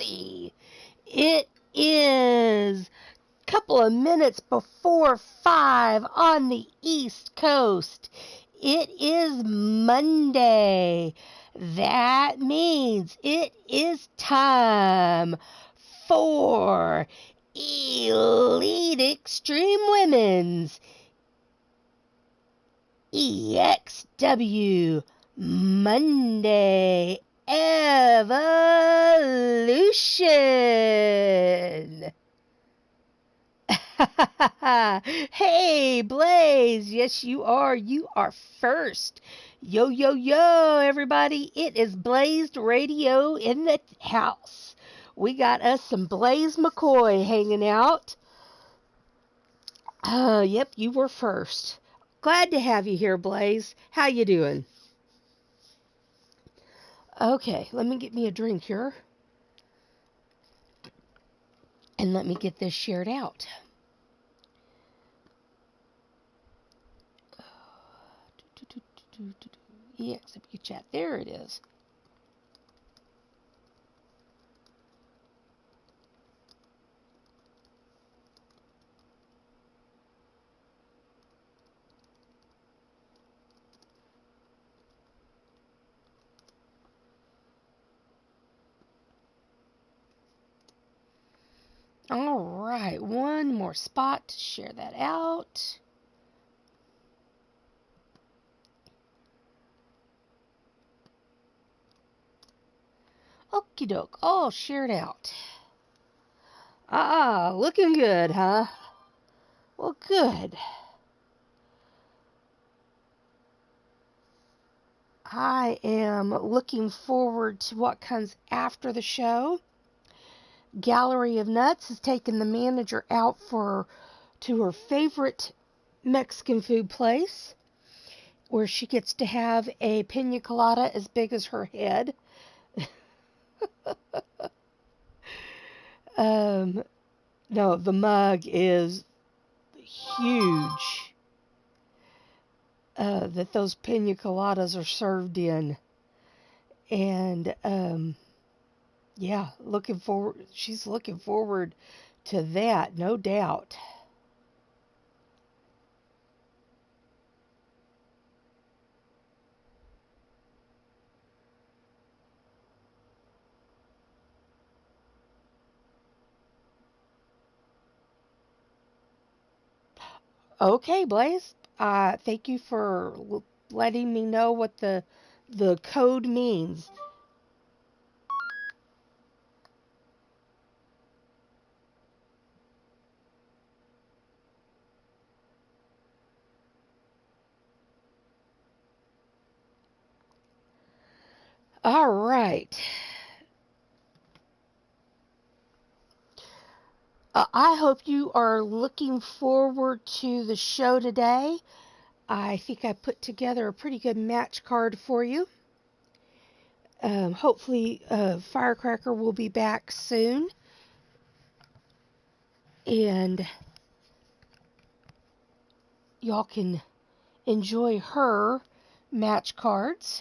everybody. It is a couple of minutes before 5 on the East Coast. It is Monday. That means it is time for Elite Extreme Women's EXW Monday Evolution. Hey, Blaze. Yes, you are. You are first. Yo, yo, yo, everybody. It is Blazed Radio in the house. We got us some Blaze McCoy hanging out. Yep, you were first. Glad to have you here, Blaze. How you doing? Okay, let me get me a drink here. And let me get this shared out. EXW chat. There it is. All right, one more spot to share that out. Okie doke, all shared out. Looking good, huh? Well, good. I am looking forward to what comes after the show. Gallery of Nuts has taken the manager out to her favorite Mexican food place, where she gets to have a pina colada as big as her head. No, the mug is huge that those pina coladas are served in. And, yeah, she's looking forward to that, no doubt. Okay, Blaze. Thank you for letting me know what the code means. All right. I hope you are looking forward to the show today. I think I put together a pretty good match card for you. Hopefully, Firecracker will be back soon. And y'all can enjoy her match cards.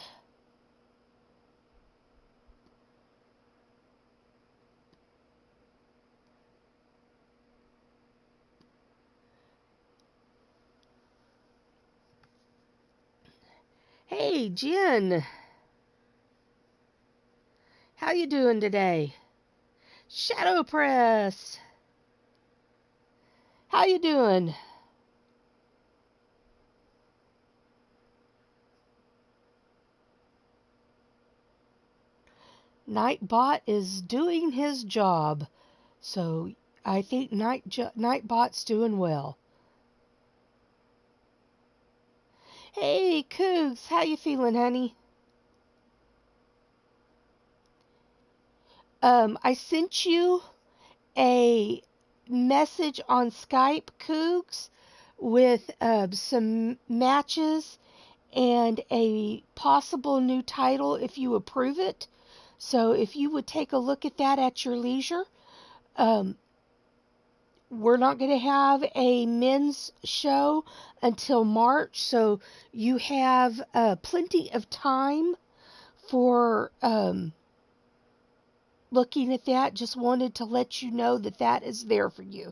Hey, Jen. How you doing today? Shadow Press. How you doing? Nightbot is doing his job. So I think Nightbot's doing well. Hey, Cougs, how you feeling, honey? I sent you a message on Skype, Cougs, with some matches and a possible new title if you approve it. So if you would take a look at that at your leisure. We're not going to have a men's show until March, so you have plenty of time for looking at that, just wanted to let you know that that is there for you.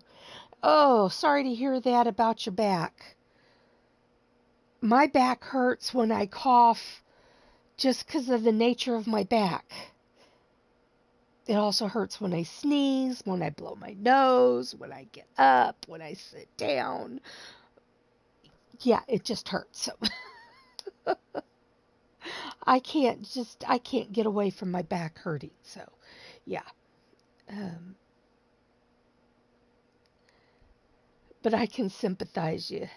Oh, sorry to hear that about your back. My back hurts when I cough just because of the nature of my back. It also hurts when I sneeze, when I blow my nose, when I get up, when I sit down. Yeah, it just hurts. So I can't get away from my back hurting. So, yeah. But I can sympathize you.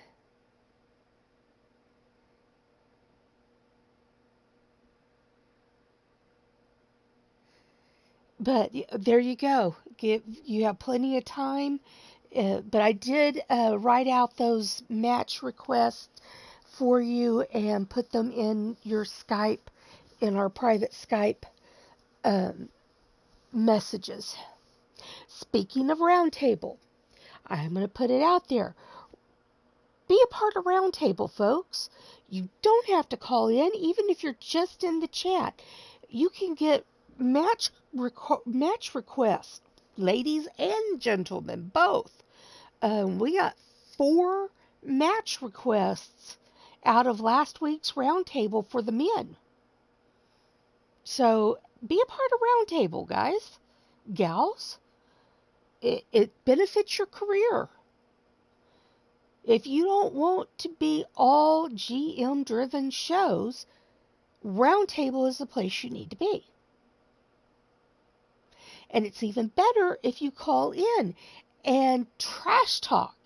But there you go. You have plenty of time. But I did write out those match requests for you and put them in your Skype, in our private Skype messages. Speaking of Roundtable, I'm going to put it out there. Be a part of Roundtable, folks. You don't have to call in, even if you're just in the chat. You can get match requests, ladies and gentlemen, both. We got 4 match requests out of last week's Roundtable for the men. So be a part of Roundtable, guys, gals. It benefits your career. If you don't want to be all GM-driven shows, Roundtable is the place you need to be. And it's even better if you call in and trash talk.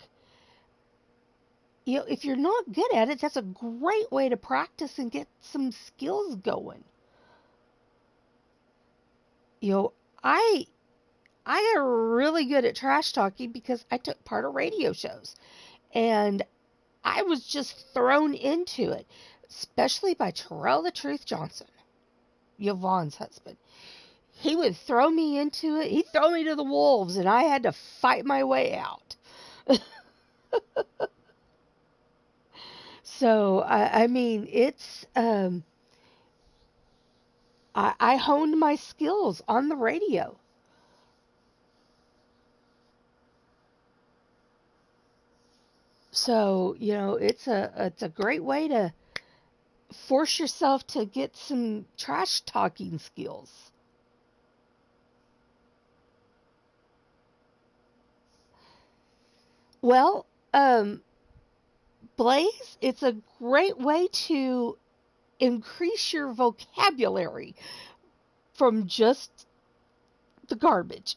You know, if you're not good at it, that's a great way to practice and get some skills going. You know, I got really good at trash talking because I took part of radio shows. And I was just thrown into it, especially by Terrell the Truth Johnson, Yvonne's husband. He would throw me into it. He'd throw me to the wolves, and I had to fight my way out. So, I mean, it's, I honed my skills on the radio. So, you know, it's a great way to force yourself to get some trash talking skills. Well, Blaze, it's a great way to increase your vocabulary from just the garbage.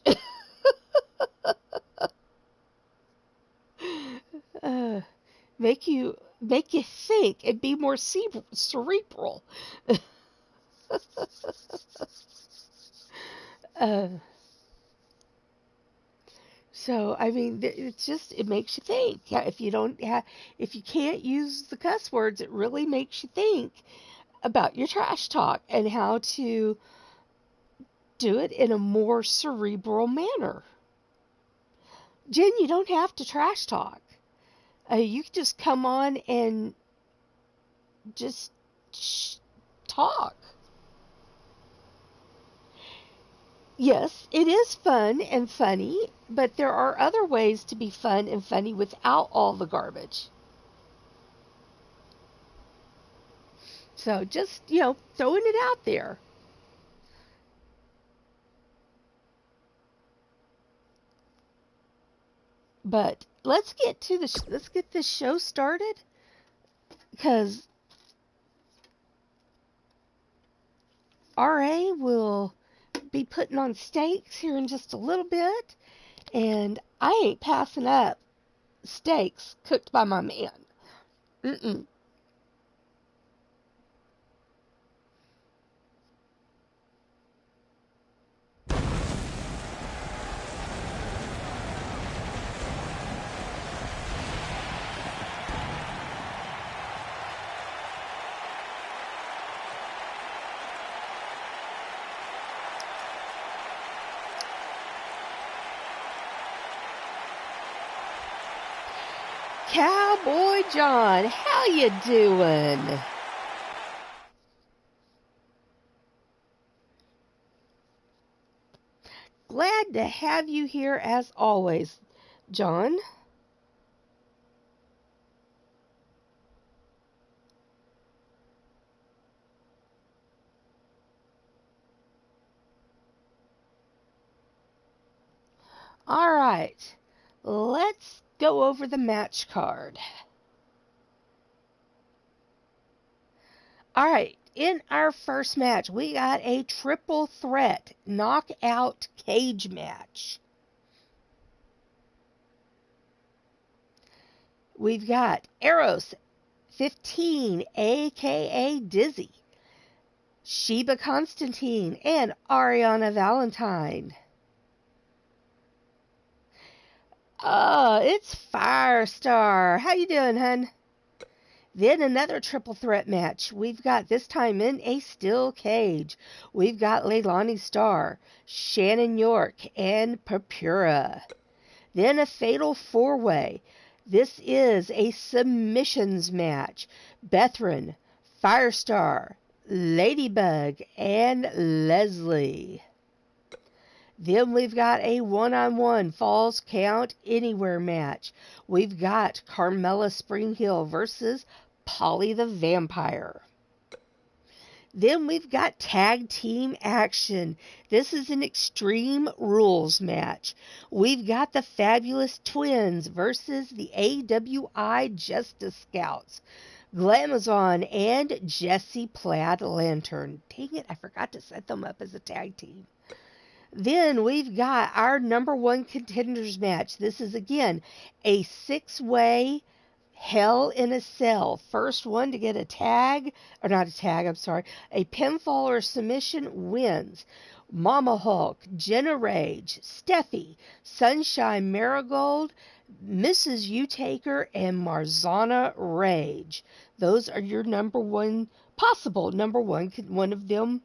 Make you think and be more cerebral. So I mean, it makes you think. Yeah, if you can't use the cuss words, it really makes you think about your trash talk and how to do it in a more cerebral manner. Jen, you don't have to trash talk. You can just come on and just talk. Yes, it is fun and funny, but there are other ways to be fun and funny without all the garbage. So just, throwing it out there. But let's get this show started, because RA will be putting on steaks here in just a little bit, and I ain't passing up steaks cooked by my man. Mm-mm. Cowboy John, how you doing? Glad to have you here as always, John. All right, let's go over the match card. All right, in our first match, we got a triple threat knockout cage match. We've got Eros 15, aka Dizzy, Sheba Constantine, and Ariana Valentine. It's Firestar. How you doing, hun? Then another triple threat match. We've got, this time in a steel cage, we've got Leilani Starr, Shannon York, and Purpura. Then a fatal four-way. This is a submissions match. Bethran, Firestar, Ladybug, and Leslie. Then we've got a one-on-one Falls Count Anywhere match. We've got Carmella Springhill versus Polly the Vampire. Then we've got tag team action. This is an Extreme Rules match. We've got the Fabulous Twins versus the AWI Justice Scouts, Glamazon and Jesse Plaid Lantern. Dang it, I forgot to set them up as a tag team. Then we've got our number one contenders match. This is, again, a six-way Hell in a Cell. First one to get a pinfall or submission wins. Mama Hulk, Jenna Rage, Steffi, Sunshine Marigold, Mrs. U-Taker, and Marzana Rage. Those are your possible number one, one of them.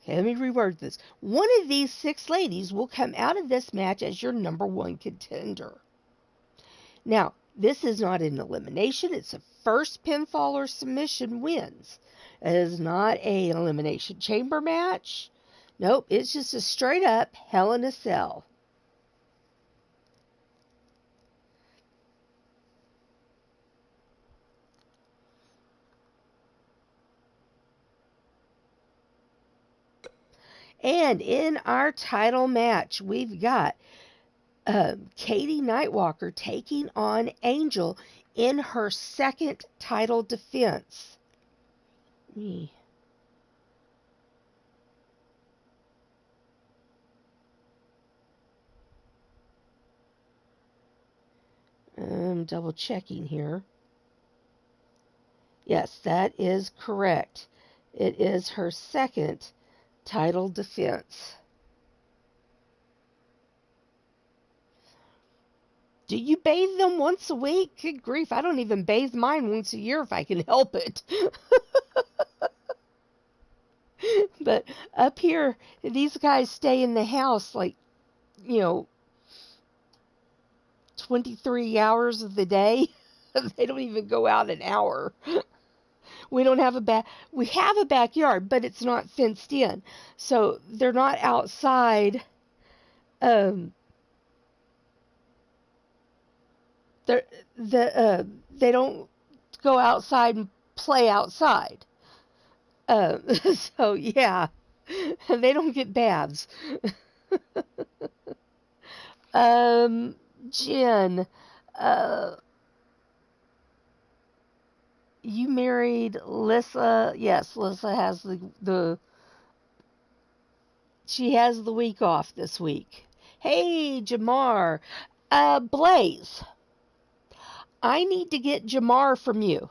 Okay, let me reword this. One of these six ladies will come out of this match as your number one contender. Now, this is not an elimination. It's a first pinfall or submission wins. It is not an elimination chamber match. Nope, it's just a straight up Hell in a Cell. And in our title match, we've got Katie Nightwalker taking on Angel in her second title defense. I'm double checking here. Yes, that is correct. It is her second title defense. Do you bathe them once a week? Good grief, I don't even bathe mine once a year if I can help it. But up here, these guys stay in the house 23 hours of the day. They don't even go out an hour. We don't have we have a backyard, but it's not fenced in. So they're not outside. They don't go outside and play outside. So yeah, they don't get baths. Jen, you married Lissa. Yes, Lissa has she has the week off this week. Hey, Jamar. Blaze, I need to get Jamar from you.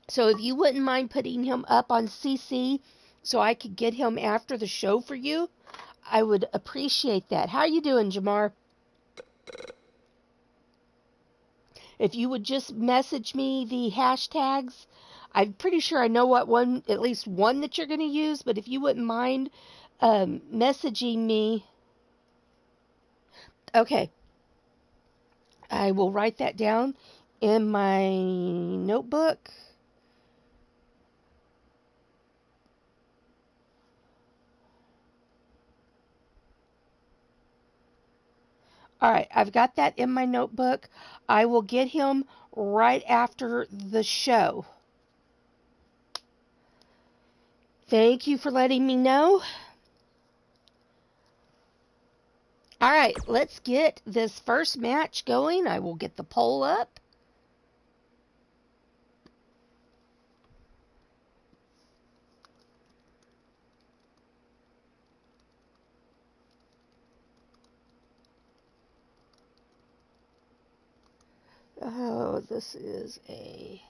So if you wouldn't mind putting him up on CC so I could get him after the show for you, I would appreciate that. How are you doing, Jamar? If you would just message me the hashtags, I'm pretty sure I know at least one that you're going to use, but if you wouldn't mind messaging me. Okay. I will write that down in my notebook. All right, I've got that in my notebook. I will get him right after the show. Thank you for letting me know. All right, let's get this first match going. I will get the poll up. Oh, this is a...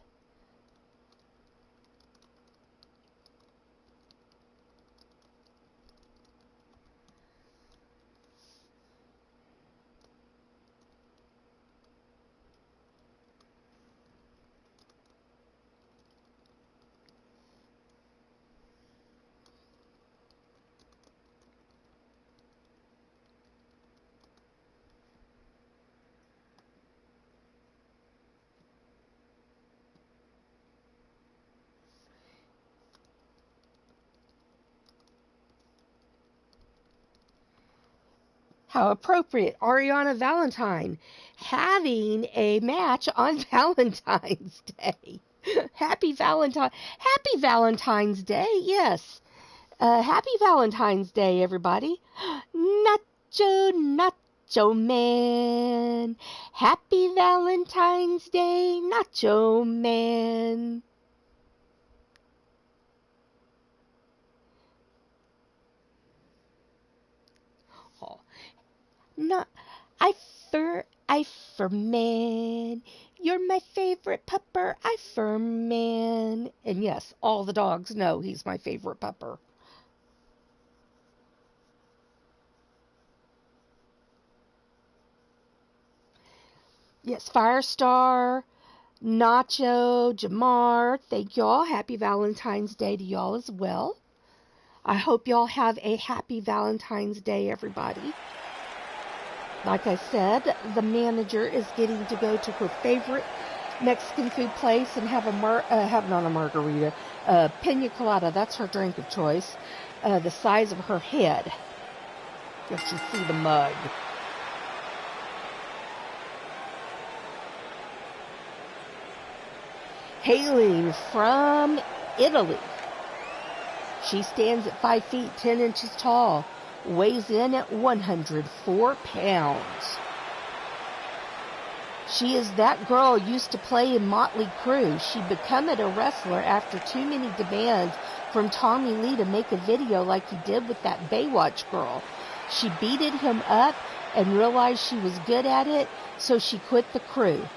How appropriate, Ariana Valentine having a match on Valentine's Day. Happy Valentine's Day, yes. Happy Valentine's Day, everybody. Nacho Man. Happy Valentine's Day, Nacho Man. Oh, not I man. You're my favorite pupper, I man. And yes, all the dogs know he's my favorite pupper. Yes, Firestar, Nacho, Jamar, thank y'all. Happy Valentine's Day to y'all as well. I hope y'all have a happy Valentine's Day, everybody. Like I said, the manager is getting to go to her favorite Mexican food place and have not a margarita, pina colada. That's her drink of choice. The size of her head. If you see the mug. Hailing from Italy. She stands at 5 feet 10 inches tall. Weighs in at 104 pounds. She is that girl used to play in Motley Crue. She became a wrestler after too many demands from Tommy Lee to make a video like he did with that Baywatch girl. She beated him up and realized she was good at it, so she quit the crew.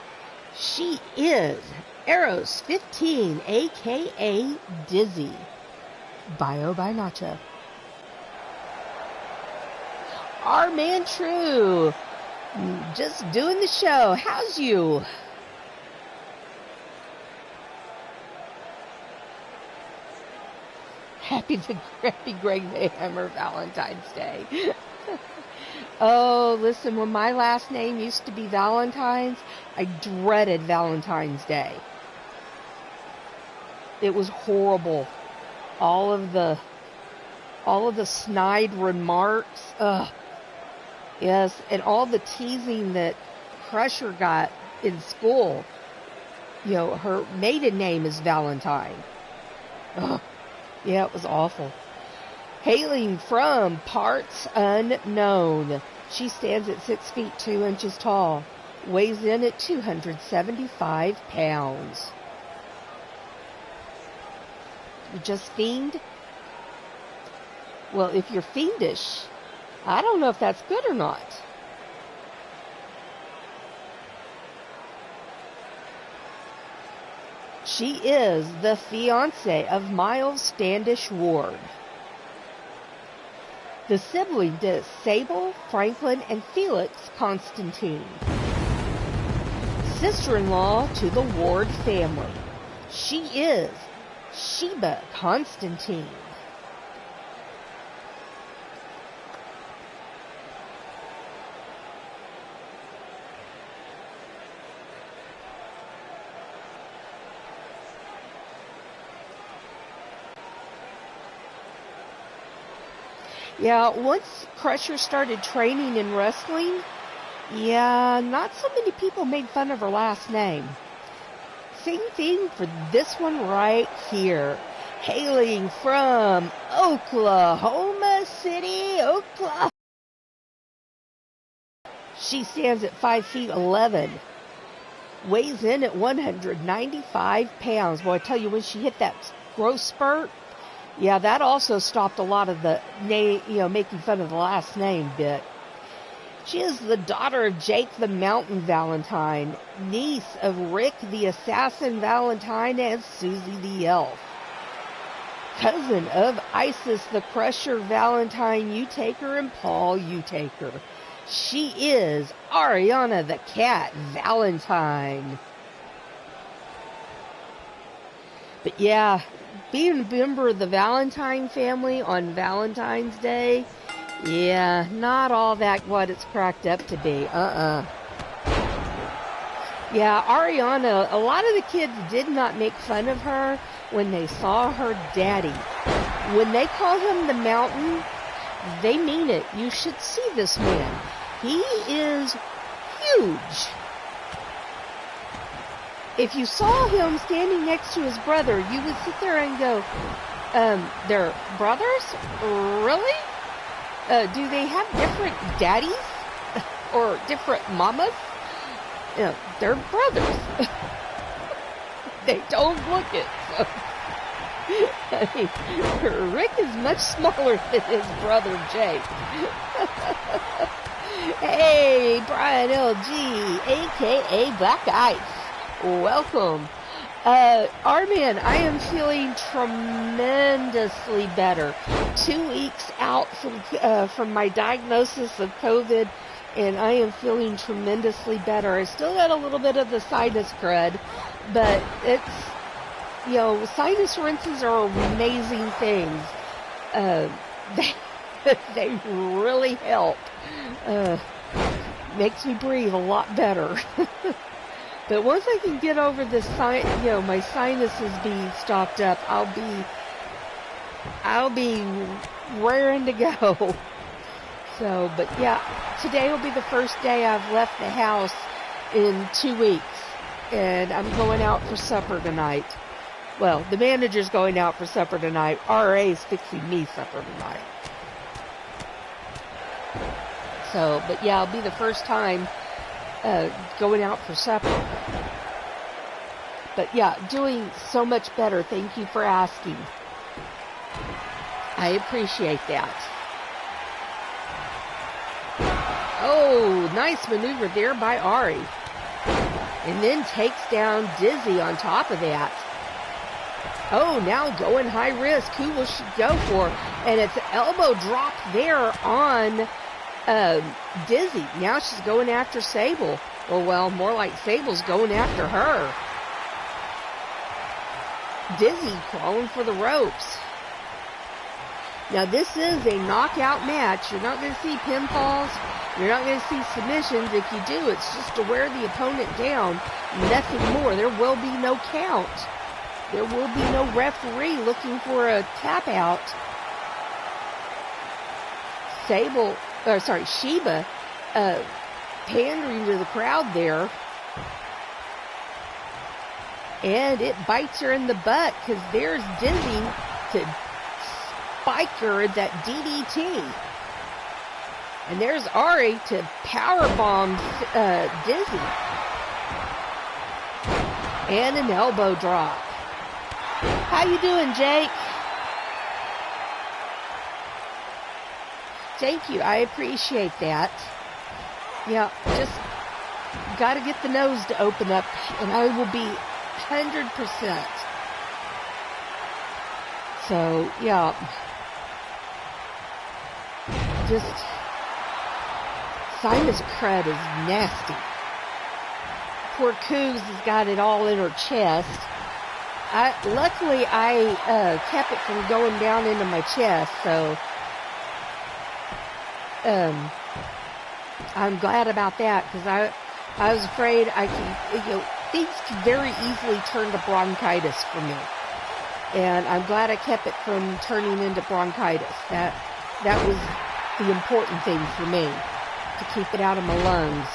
She is Eros 15, a.k.a. Dizzy. Bio by Nacho. Our man True. Just doing the show. How's you? Happy Greg Mayhammer Valentine's Day. Oh, listen, when my last name used to be Valentine's, I dreaded Valentine's Day. It was horrible. All of the snide remarks. Ugh. Yes, and all the teasing that Crusher got in school. You know, her maiden name is Valentine. Ugh. Yeah, it was awful. Hailing from parts unknown. She stands at 6 feet 2 inches tall. Weighs in at 275 pounds. You just fiend? Well, if you're fiendish, I don't know if that's good or not. She is the fiancée of Miles Standish Ward. The sibling to Sable, Franklin, and Felix Constantine. Sister-in-law to the Ward family. She is Sheba Constantine. Yeah, once Crusher started training in wrestling, Yeah, not so many people made fun of her last name. Same thing for this one right here. Hailing from Oklahoma City, Oklahoma. She stands at 5 feet 11. Weighs in at 195 pounds. Well, I tell you, when she hit that growth spurt, yeah, that also stopped a lot of the making fun of the last name bit. She is the daughter of Jake the Mountain Valentine, niece of Rick the Assassin Valentine and Susie the Elf, cousin of Isis the Crusher Valentine Utaker and Paul Utaker. She is Ariana the Cat Valentine. But yeah, being a member of the Valentine family on Valentine's Day, yeah, not all that what it's cracked up to be. Yeah, Ariana, a lot of the kids did not make fun of her when they saw her daddy. When they call him the Mountain, they mean it. You should see this man. He is huge. If you saw him standing next to his brother, you would sit there and go, they're brothers? Really? Do they have different daddies? Or different mamas? They're brothers. They don't look it. So. I mean, Rick is much smaller than his brother Jake. Hey, Brian LG, a.k.a. Black Ice. Welcome. Armin, I am feeling tremendously better. 2 weeks out from my diagnosis of COVID, and I am feeling tremendously better. I still got a little bit of the sinus crud, but it's, sinus rinses are amazing things. They really help. Makes me breathe a lot better. But once I can get over this, my sinuses being stopped up, I'll be raring to go. So, but yeah, today will be the first day I've left the house in 2 weeks, and I'm going out for supper tonight. Well, the manager's going out for supper tonight. RA's fixing me supper tonight. So, but yeah, it'll be the first time going out for supper. But yeah, doing so much better. Thank you for asking. I appreciate that. Oh, nice maneuver there by Ari. And then takes down Dizzy on top of that. Oh, now going high risk. Who will she go for? And it's an elbow drop there on Dizzy. Now she's going after Sable. Or, well, more like Sable's going after her. Dizzy crawling for the ropes. Now, this is a knockout match. You're not going to see pinfalls. You're not going to see submissions. If you do, it's just to wear the opponent down. Nothing more. There will be no count. There will be no referee looking for a tap out. Sheba, pandering to the crowd there. And it bites her in the butt because there's Dizzy to spike her at that DDT. And there's Ari to powerbomb Dizzy. And an elbow drop. How you doing, Jake? Thank you. I appreciate that. Yeah, just got to get the nose to open up, and I will be 100%. So, yeah. Just sinus crud is nasty. Poor Cougs has got it all in her chest. Luckily, I kept it from going down into my chest, so I'm glad about that, because I was afraid things could very easily turn to bronchitis for me, and I'm glad I kept it from turning into bronchitis. That was the important thing for me. to keep it out of my lungs.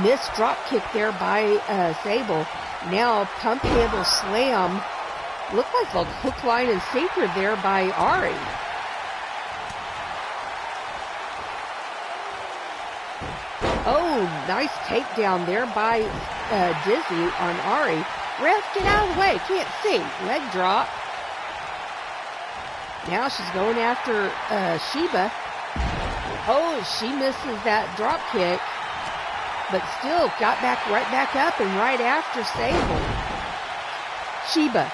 Missed drop kick there by Sable. Now pump handle slam. Looked like a hook, line, and sinker there by Ari. Oh, nice takedown there by Dizzy on Ari. Ref, get out of the way. Can't see. Leg drop. Now she's going after Sheba. Oh, she misses that drop kick. But still got right back up and right after Sable. Sheba.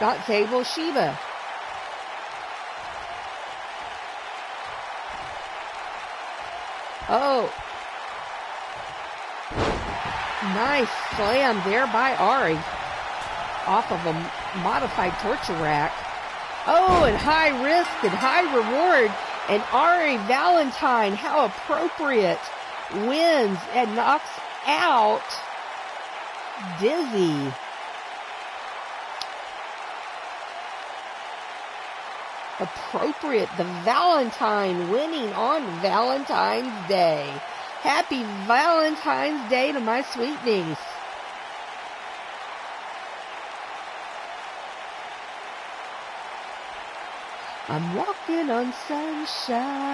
Not Sable, Sheba. Oh. Nice slam there by Ari. Off of a modified torture rack. Oh, and high risk and high reward. And Ari Valentine, how appropriate, wins and knocks out Dizzy. Appropriate, the Valentine winning on Valentine's Day. Happy Valentine's Day to my sweet niece. I'm walking on sunshine.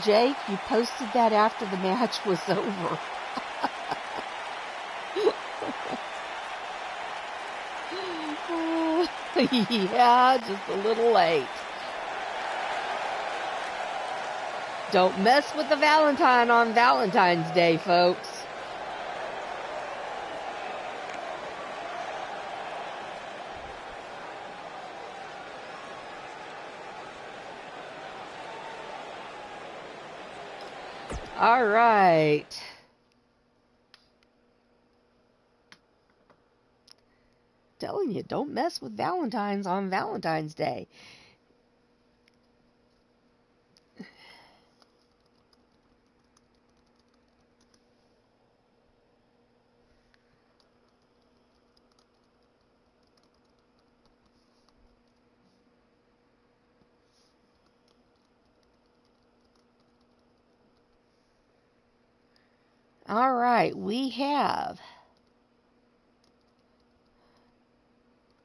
Jake, you posted that after the match was over. Yeah, just a little late. Don't mess with the Valentine on Valentine's Day, folks. All right. Telling you, don't mess with Valentines on Valentine's Day. All right, we have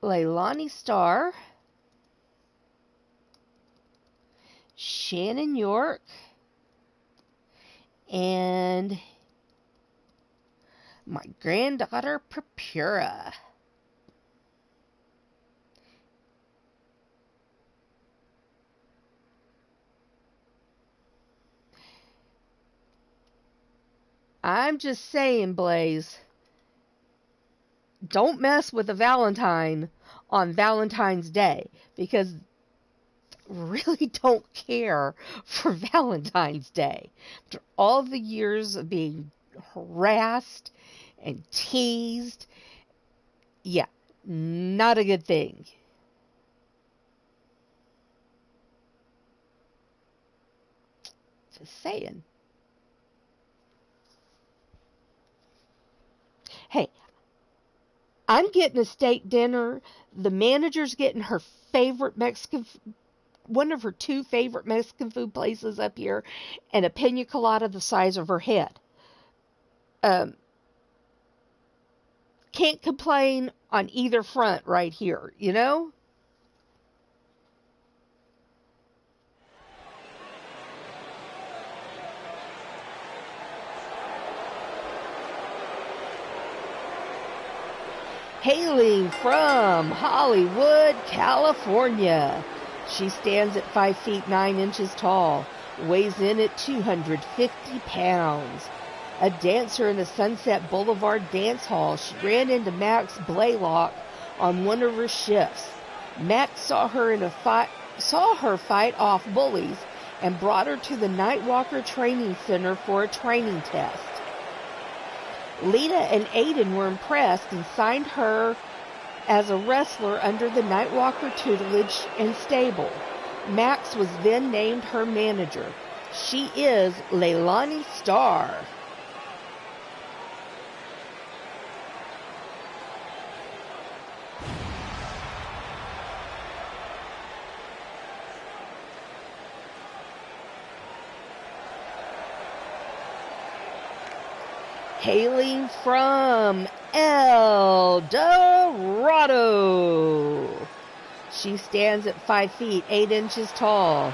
Leilani Starr, Shannon York, and my granddaughter Purpura. I'm just saying, Blaze, don't mess with a Valentine on Valentine's Day, because I really don't care for Valentine's Day. After all the years of being harassed and teased, yeah, not a good thing. Just saying. Hey, I'm getting a steak dinner. The manager's getting her favorite one of her two favorite Mexican food places up here, and a pina colada the size of her head. Can't complain on either front right here, you know? Hailing from Hollywood, California. She stands at 5 feet 9 inches tall, weighs in at 250 pounds. A dancer in a Sunset Boulevard dance hall, she ran into Max Blaylock on one of her shifts. Max saw her fight off bullies and brought her to the Nightwalker Training Center for a training test. Lita and Aiden were impressed and signed her as a wrestler under the Nightwalker tutelage and stable. Max was then named her manager. She is Leilani Starr. Hailing from El Dorado, she stands at 5 feet, 8 inches tall.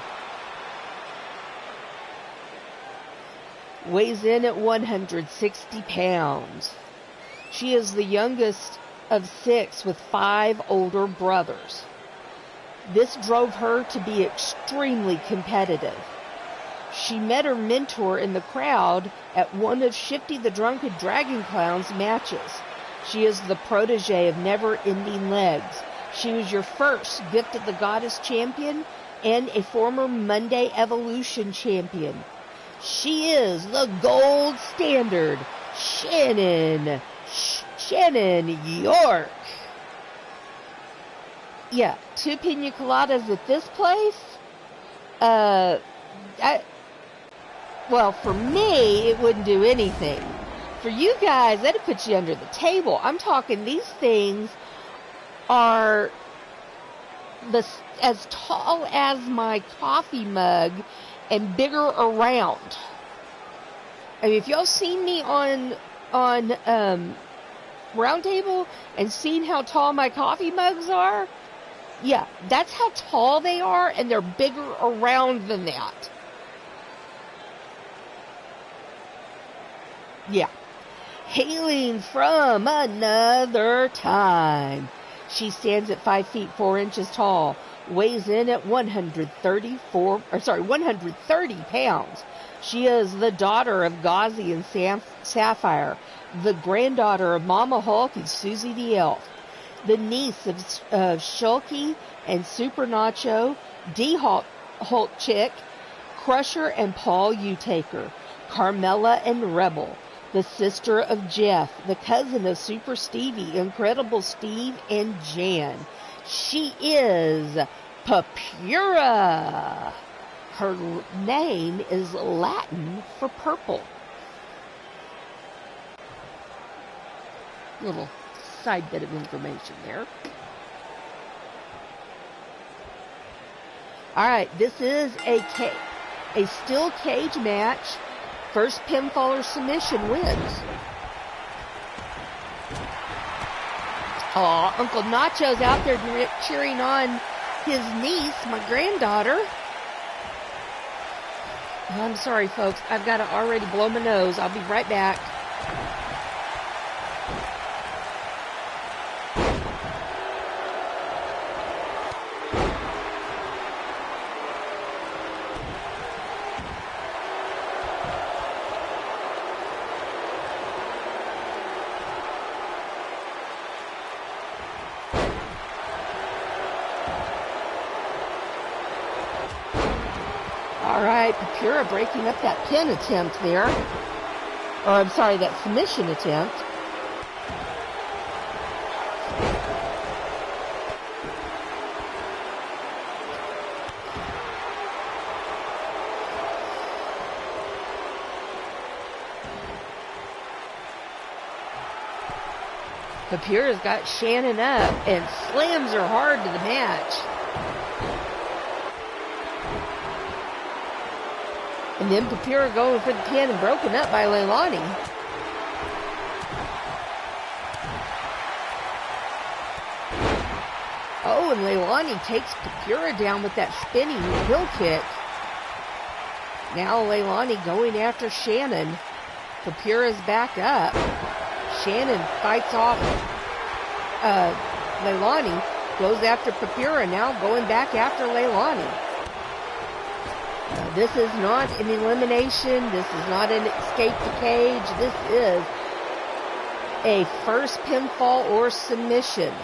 Weighs in at 160 pounds. She is the youngest of 6 with 5 older brothers. This drove her to be extremely competitive. She met her mentor in the crowd at one of Shifty the Drunken Dragon Clown's matches. She is the protege of Never Ending Legs. She was your first Gift of the Goddess champion and a former Monday Evolution champion. She is the gold standard, Shannon York. Yeah, 2 pina coladas at this place. Well, for me, it wouldn't do anything. For you guys, that'd put you under the table. I'm talking these things are as tall as my coffee mug and bigger around. I mean, if y'all seen me on Roundtable and seen how tall my coffee mugs are, yeah, that's how tall they are, and they're bigger around than that. Yeah. Hailing from another time. She stands at 5 feet 4 inches tall, weighs in at 130 pounds. She is the daughter of Ghazi and Sapphire, the granddaughter of Mama Hulk and Susie the Elf, the niece of Shulky and Super Nacho, D-Hulk Chick, Crusher and Paul Utaker, Carmella and Rebel, the sister of Jeff, the cousin of Super Stevie, Incredible Steve, and Jan. She is Papura. Her name is Latin for purple. Little side bit of information there. Alright, this is a steel cage match. First pinfall or submission wins. Aw, Uncle Nacho's out there cheering on his niece, my granddaughter. I'm sorry, folks. I've got to already blow my nose. I'll be right back. Alright, Papura breaking up that pin attempt there. Or, I'm sorry, that submission attempt. Papura's got Shannon up and slams her hard to the match. And then Papura going for the pin and broken up by Leilani. Oh, and Leilani takes Papura down with that spinning heel kick. Now Leilani going after Shannon. Papura's back up. Shannon fights off Leilani. Goes after Papura now, going back after Leilani. This is not an elimination. This is not an escape the cage. This is a first pinfall or submission.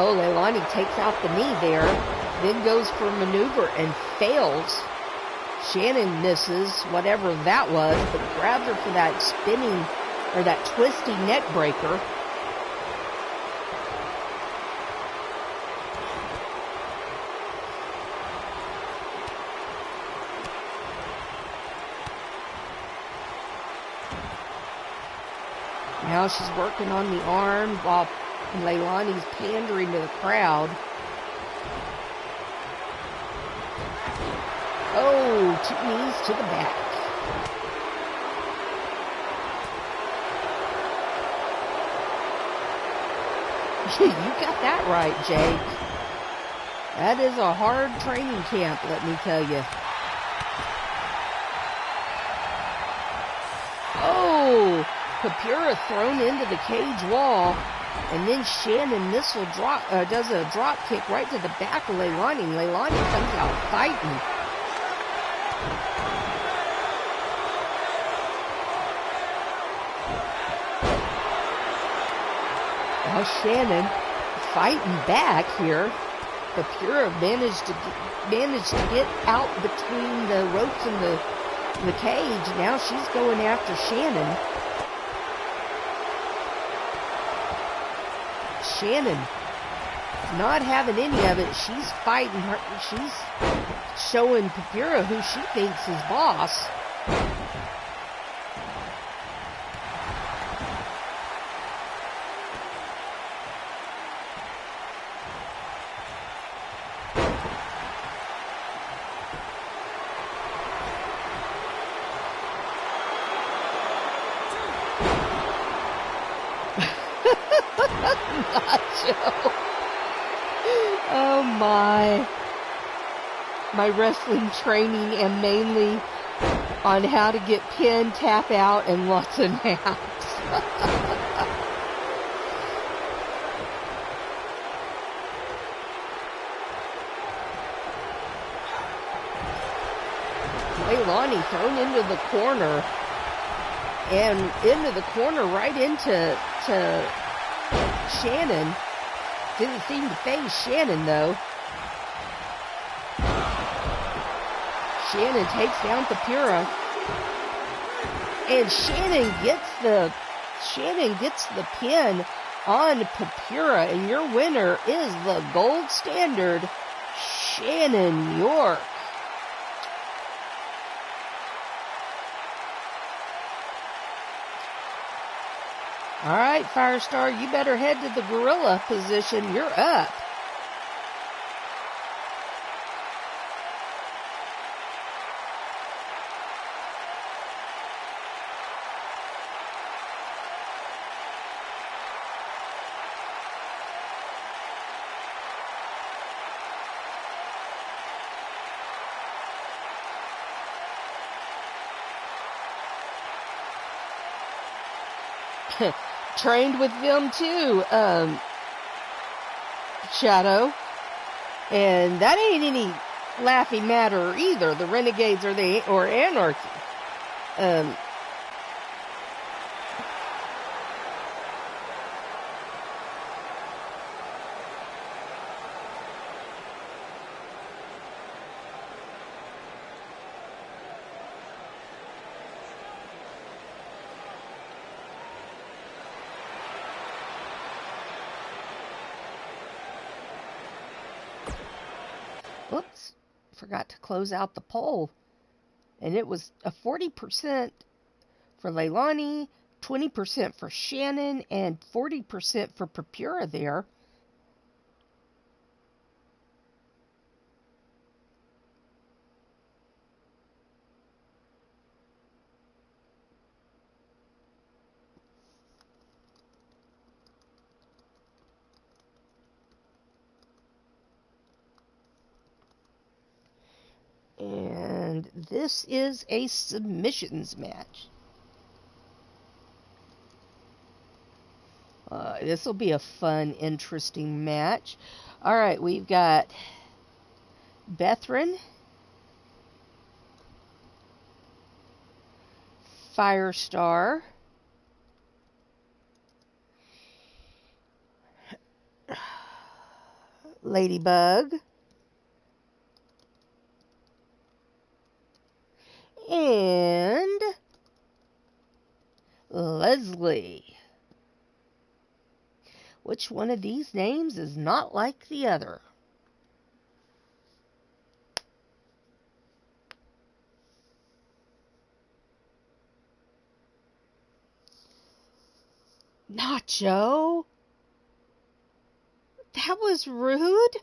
Oh, Leilani takes out the knee there, then goes for a maneuver and fails. Shannon misses whatever that was, but grabs her for that spinning or that twisty neck breaker. Now she's working on the arm while Leilani's pandering to the crowd. Oh, 2 knees to the back. You got that right, Jake. That is a hard training camp, let me tell you. Oh, Papura thrown into the cage wall, and then Shannon missile does a drop kick right to the back of Leilani. Leilani comes out fighting. Now Shannon fighting back here. Papura managed to get out between the ropes and the cage. Now she's going after Shannon. Shannon not having any of it. She's fighting her. She's showing Papura who she thinks is boss. Nacho. Oh my wrestling training and mainly on how to get pinned, tap out, and lots of naps. Leilani thrown into the corner right into Shannon. Didn't seem to phase Shannon though. Shannon takes down Papura, and Shannon gets the pin on Papura, and your winner is the gold standard, Shannon York. All right, Firestar, you better head to the gorilla position. You're up. Trained with them too, Shadow. And that ain't any laughing matter either. The Renegades or Anarchy. Oops, forgot to close out the poll. And it was a 40% for Leilani, 20% for Shannon, and 40% for Papura there. And this is a submissions match. This will be a fun, interesting match. All right, we've got Bethran, Firestar, Ladybug, and Leslie. Which one of these names is not like the other? Nacho? That was rude.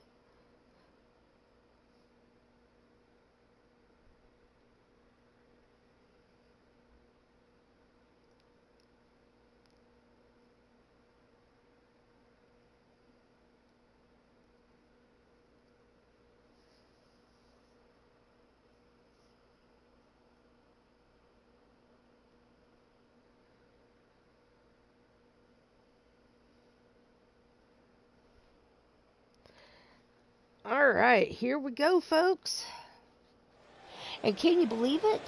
All right, here we go, folks. And can you believe it?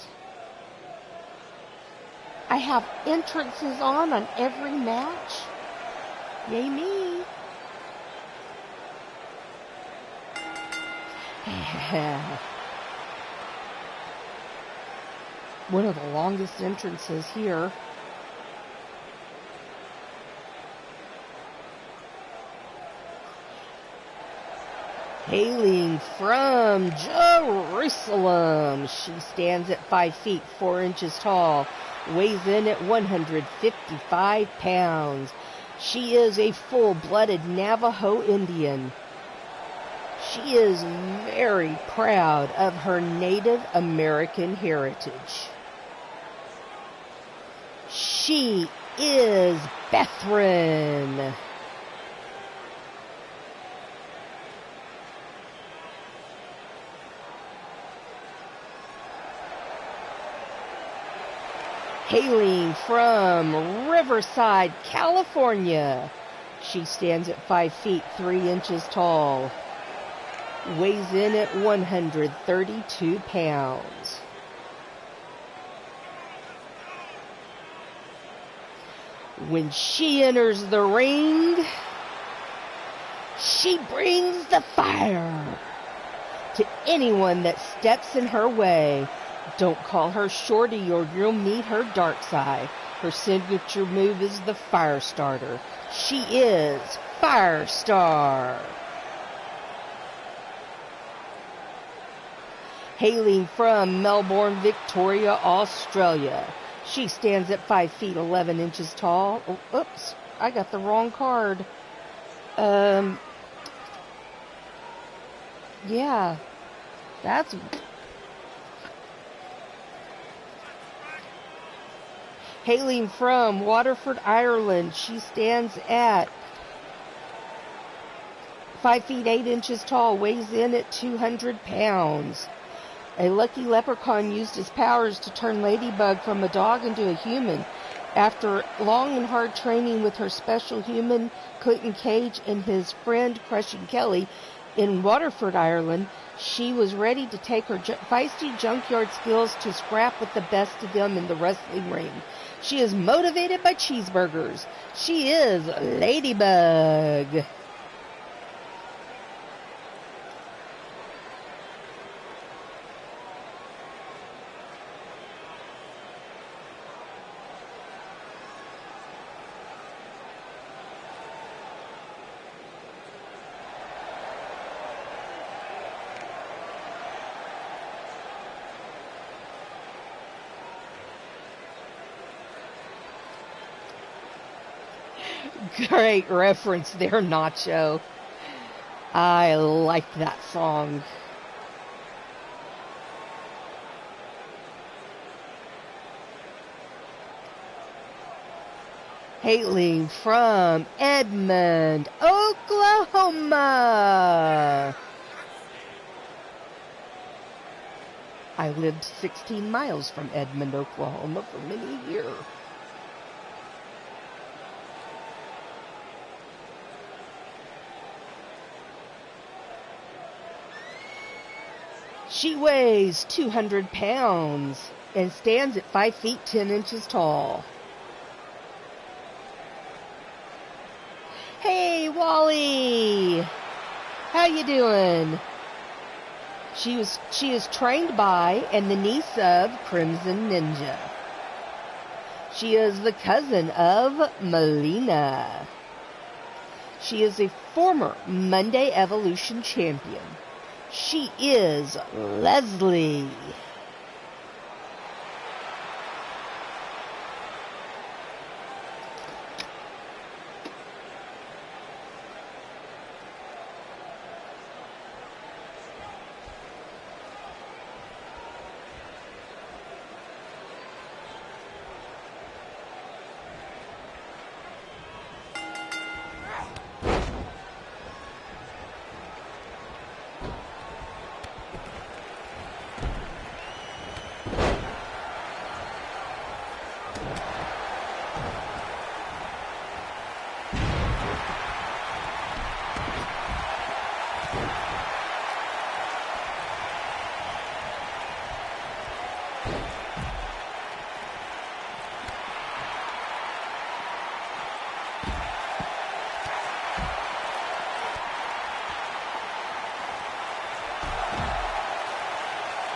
I have entrances on every match. Yay me. One of the longest entrances here. Hailing from Jerusalem, she stands at 5 feet 4 inches tall, weighs in at 155 pounds. She is a full-blooded Navajo Indian. She is very proud of her Native American heritage. She is Bethran. Hailing from Riverside, California, she stands at 5 feet 3 inches tall, weighs in at 132 pounds. When she enters the ring, she brings the fire to anyone that steps in her way. Don't call her shorty or you'll meet her dark side. Her signature move is the fire starter. She is Firestar. Hailing from Melbourne, Victoria, Australia. She stands at 5 feet 11 inches tall. Oh, oops, I got the wrong card. Yeah, that's... Hailing from Waterford, Ireland, she stands at 5 feet 8 inches tall, weighs in at 200 pounds. A lucky leprechaun used his powers to turn Ladybug from a dog into a human. After long and hard training with her special human, Clinton Cage, and his friend, Crushing Kelly, in Waterford, Ireland, she was ready to take her feisty junkyard skills to scrap with the best of them in the wrestling ring. She is motivated by cheeseburgers. She is Ladybug. Great reference there, Nacho. I like that song. Hailing from Edmond, Oklahoma. I lived 16 miles from Edmond, Oklahoma for many years. She weighs 200 pounds and stands at 5 feet 10 inches tall. Hey, Wally! How you doing? She is trained by and the niece of Crimson Ninja. She is the cousin of Melina. She is a former Monday Evolution champion. She is Leslie.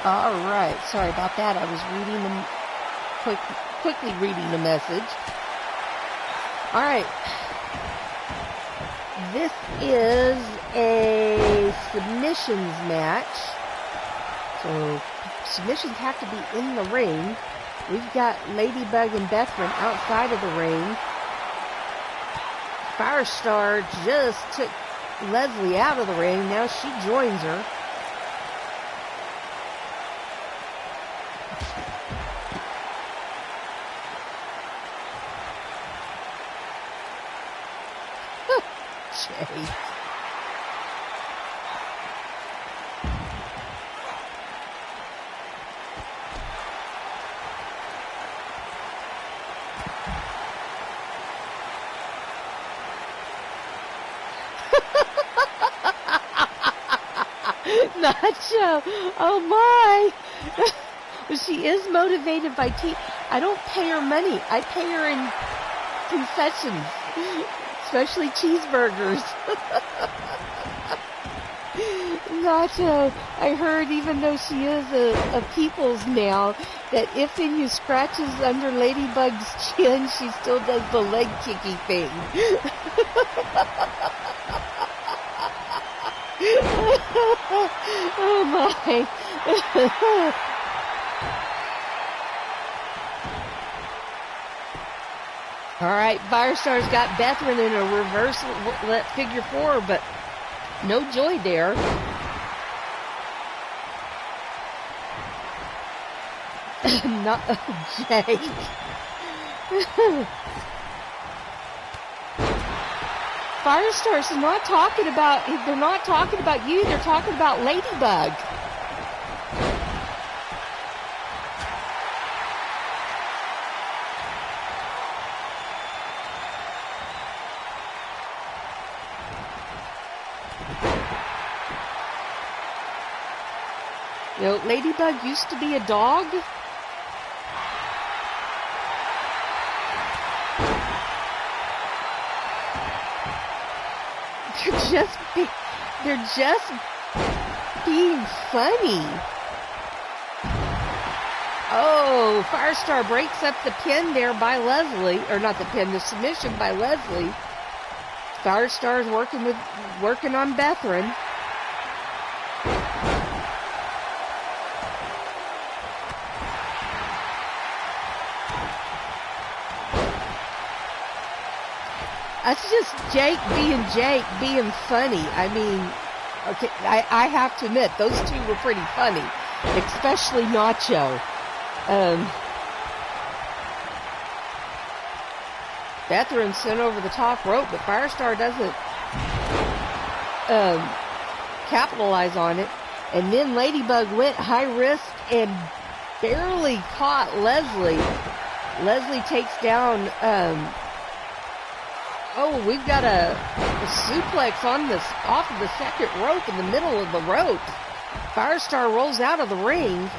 All right. Sorry about that. I was reading them, quickly reading the message. All right. This is a submissions match. So submissions have to be in the ring. We've got Ladybug and Bethrin outside of the ring. Firestar just took Leslie out of the ring. Now she joins her. Jay. Nacho. Oh my. She is motivated by tea. I don't pay her money. I pay her in concessions, especially cheeseburgers. Nacho, I heard, even though she is a Peoples now, that if you scratches under Ladybug's chin, she still does the leg kicky thing. Oh my. All right, Firestar's got Bethrin in a reverse figure four, but no joy there. Not Jake. Firestar's not talking about. They're not talking about you. They're talking about Ladybug. You know, Ladybug used to be a dog. They're just being funny. Oh, Firestar breaks up the pin there by Leslie, or not the pin, the submission by Leslie. Firestar's working on Bethrin. That's just Jake being funny. I mean, okay, I have to admit, those two were pretty funny, especially Nacho. Bethrin sent over the top rope, but Firestar doesn't capitalize on it. And then Ladybug went high risk and barely caught Leslie. Leslie takes down... Oh, we've got a suplex off of the second rope in the middle of the rope. Firestar rolls out of the ring.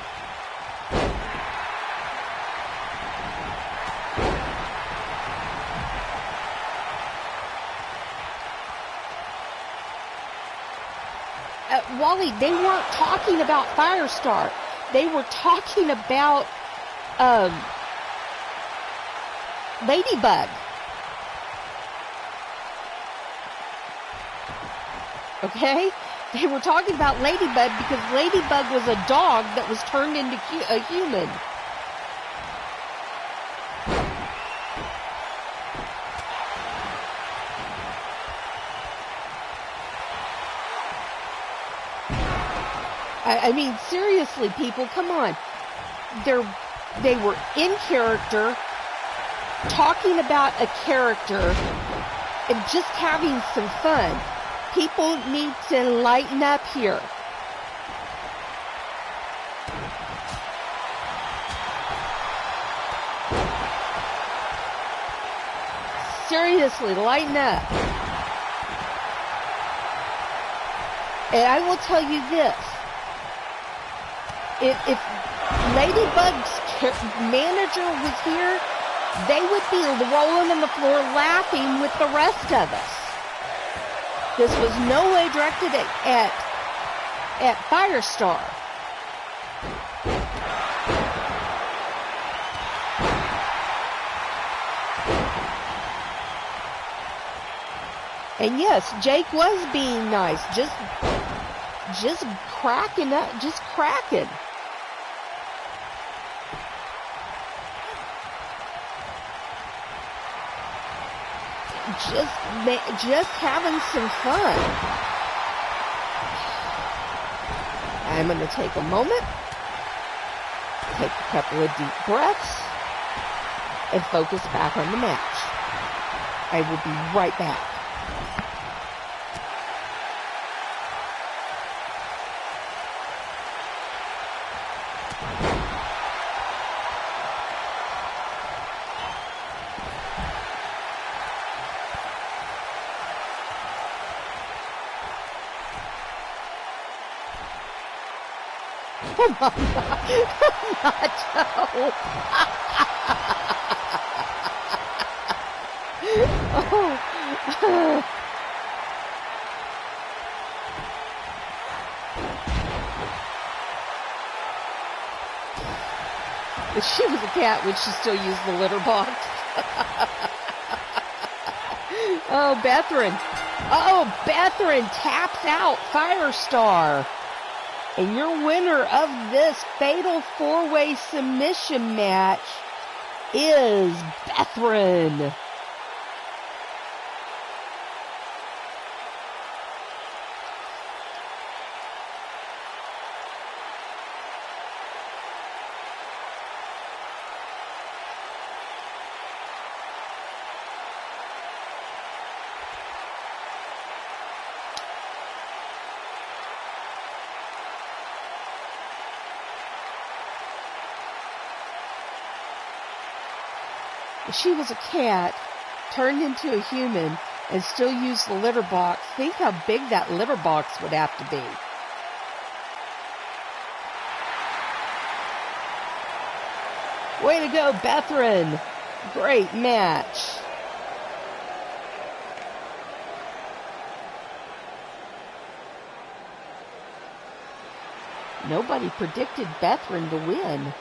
Wally, they weren't talking about Firestar. They were talking about Ladybug. Okay? They were talking about Ladybug because Ladybug was a dog that was turned into a human. I mean, seriously, people, come on. They were in character, talking about a character, and just having some fun. People need to lighten up here. Seriously, lighten up. And I will tell you this. If Ladybug's manager was here, they would be rolling on the floor laughing with the rest of us. This was no way directed at Firestar. And yes, Jake was being nice. Just cracking up. Just cracking. Just having some fun. I'm going to take a moment, take a couple of deep breaths, and focus back on the match. I will be right back. Come on, Nacho. Oh. If she was a cat, would she still use the litter box? Oh, Bethrin. Oh, Bethrin taps out Firestar. And your winner of this fatal four-way submission match is Bethrin. If she was a cat, turned into a human, and still used the litter box, think how big that litter box would have to be. Way to go, Bethrin. Great match. Nobody predicted Bethrin to win.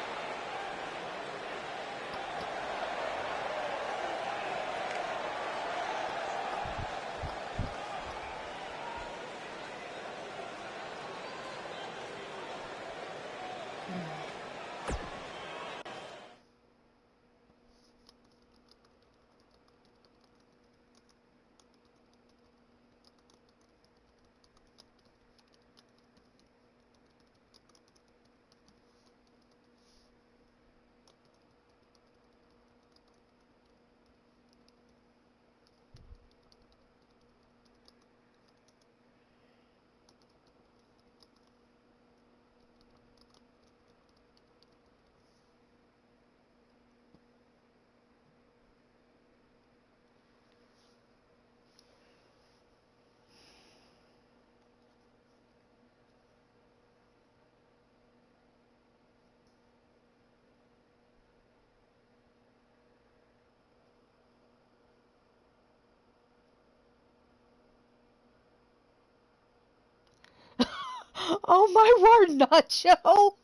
Oh my word, Nacho!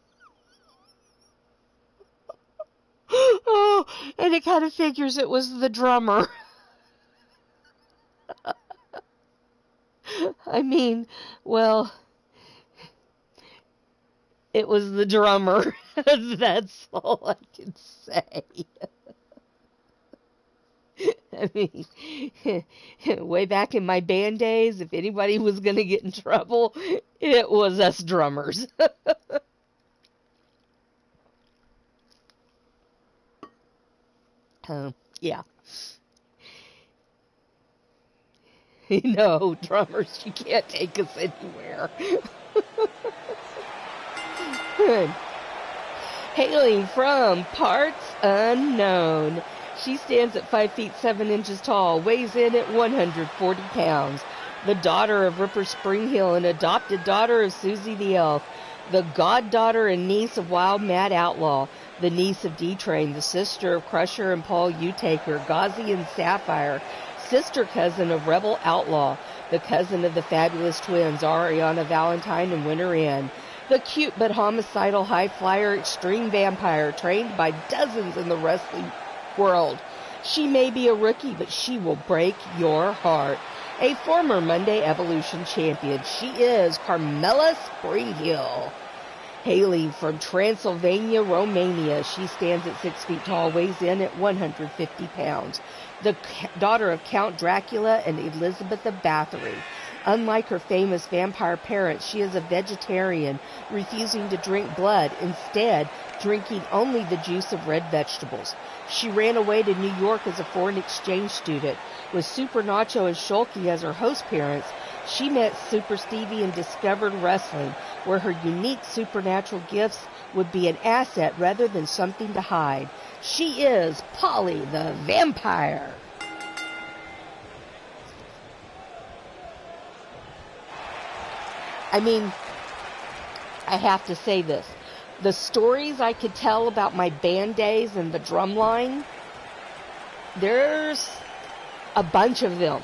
Oh, and it kind of figures it was the drummer. I mean, well, it was the drummer. That's all I can say. I mean, way back in my band days, if anybody was going to get in trouble, it was us drummers. Yeah. No, drummers, you can't take us anywhere. Hailing from parts unknown. She stands at 5 feet 7 inches tall, weighs in at 140 pounds. The daughter of Ripper Springhill and adopted daughter of Susie the Elf. The goddaughter and niece of Wild Mad Outlaw. The niece of D-Train. The sister of Crusher and Paul Utaker. Ghazi and Sapphire. Sister cousin of Rebel Outlaw. The cousin of the fabulous twins, Ariana Valentine and Winter Ann. The cute but homicidal high flyer extreme vampire trained by dozens in the wrestling world. She may be a rookie, but she will break your heart. A former Monday Evolution champion, she is Carmella Springhill. Hailing from Transylvania, Romania, she stands at 6 feet tall, weighs in at 150 pounds. The daughter of Count Dracula and Elizabeth of Bathory. Unlike her famous vampire parents, she is a vegetarian, refusing to drink blood, instead drinking only the juice of red vegetables. She ran away to New York as a foreign exchange student. With Super Nacho and Shulky as her host parents, she met Super Stevie and discovered wrestling, where her unique supernatural gifts would be an asset rather than something to hide. She is Polly the Vampire. I mean, I have to say this. The stories I could tell about my band days and the drum line, there's a bunch of them.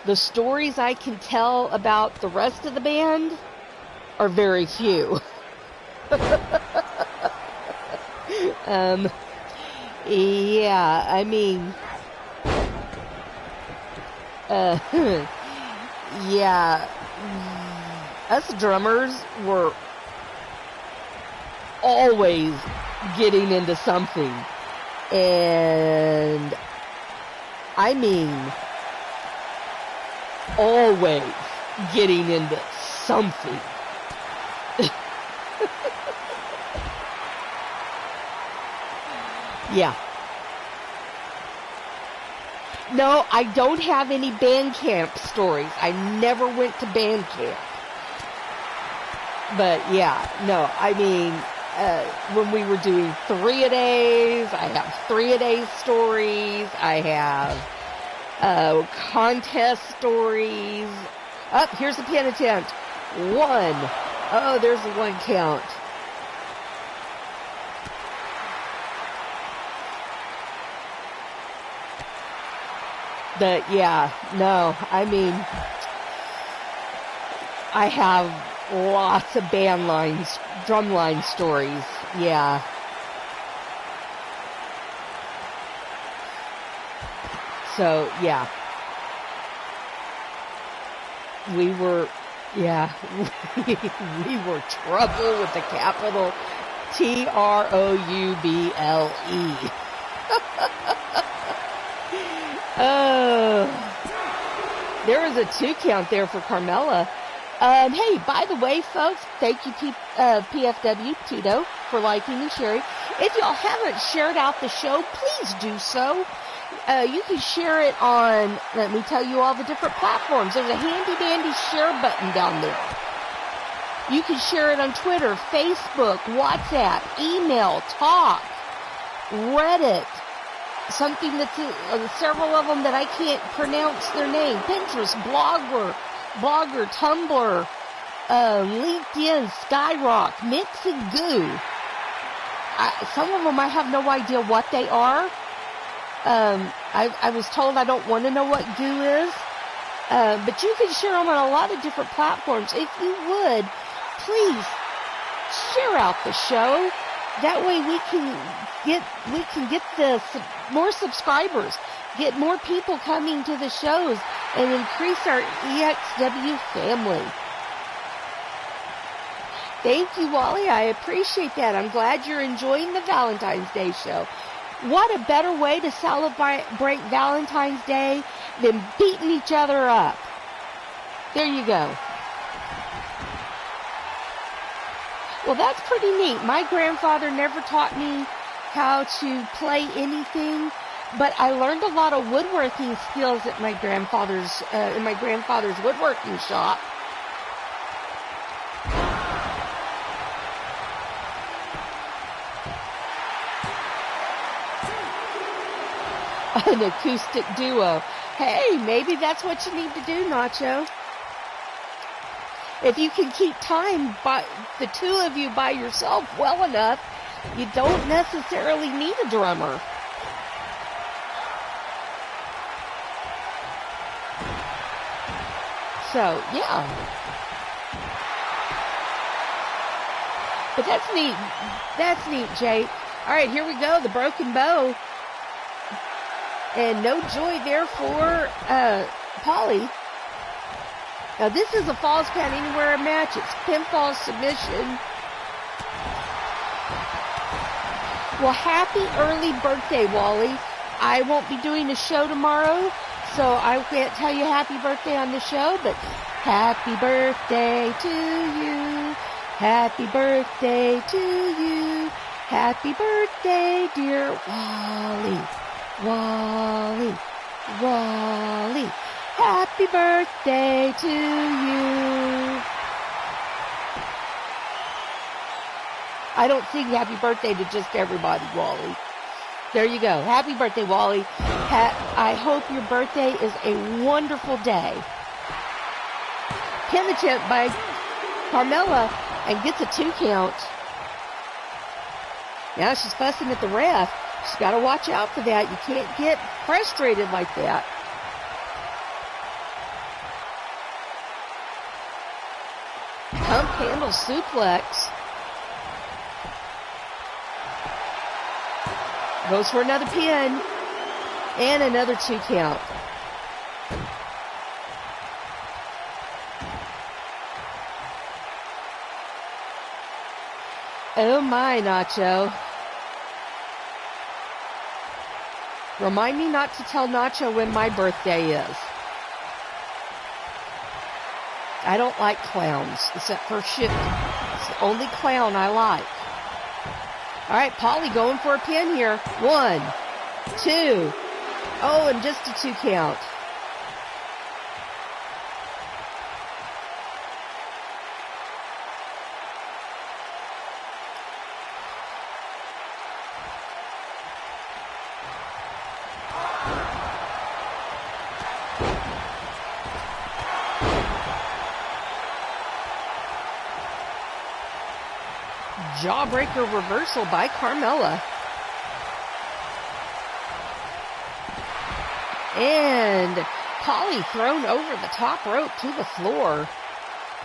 The stories I can tell about the rest of the band are very few. Yeah, I mean, yeah, us drummers were always getting into something, and I mean always getting into something. Yeah. No, I don't have any band camp stories. I never went to band camp. But yeah, no, I mean, when we were doing 3-a-days, I have 3-a-days stories. I have contest stories. Oh, here's the pin attempt. 1. Oh, there's the 1 count. But yeah, no, I mean, I have lots of band lines, drum line stories, yeah. So, yeah. We were, yeah, we were trouble with the capital Trouble. Oh, there was a 2 count there for Carmella. Hey, by the way, folks, thank you, PFW Tito, for liking and sharing. If y'all haven't shared out the show, please do so. You can share it on, let me tell you all the different platforms. There's a handy-dandy share button down there. You can share it on Twitter, Facebook, WhatsApp, email, Talk, Reddit, something that's several of them that I can't pronounce their name. Pinterest, Blogger, Tumblr, LinkedIn, Skyrock, Mix and Goo. Some of them I have no idea what they are. I was told I don't want to know what Goo is. But you can share them on a lot of different platforms. If you would, please share out the show. That way we can get more subscribers, get more people coming to the shows, and increase our EXW family. Thank you, Wally. I appreciate that. I'm glad you're enjoying the Valentine's Day show. What a better way to celebrate Valentine's Day than beating each other up. There you go. Well, that's pretty neat. My grandfather never taught me how to play anything, but I learned a lot of woodworking skills at my grandfather's woodworking shop. An acoustic duo. Hey, maybe that's what you need to do, Nacho. If you can keep time by the 2 of you by yourself well enough, you don't necessarily need a drummer. So, yeah. But that's neat. That's neat, Jake. All right, here we go. The broken bow. And no joy there for Polly. Now this is a Falls Count Anywhere match. It's pinfall submission. Well, happy early birthday, Wally. I won't be doing a show tomorrow, so I can't tell you happy birthday on the show, but happy birthday to you. Happy birthday to you. Happy birthday, dear Wally. Wally. Wally. Happy birthday to you. I don't sing happy birthday to just everybody, Wally. There you go. Happy birthday, Wally. I hope your birthday is a wonderful day. Pin attempt by Carmella and gets a 2 count. Now she's fussing at the ref. She's got to watch out for that. You can't get frustrated like that. Pump handle suplex. Goes for another pin. And another 2 count. Oh my, Nacho. Remind me not to tell Nacho when my birthday is. I don't like clowns, except for Shifty. It's the only clown I like. All right, Polly going for a pin here. 1, 2. Oh, and just a 2 count. Jawbreaker reversal by Carmella. And Polly thrown over the top rope to the floor.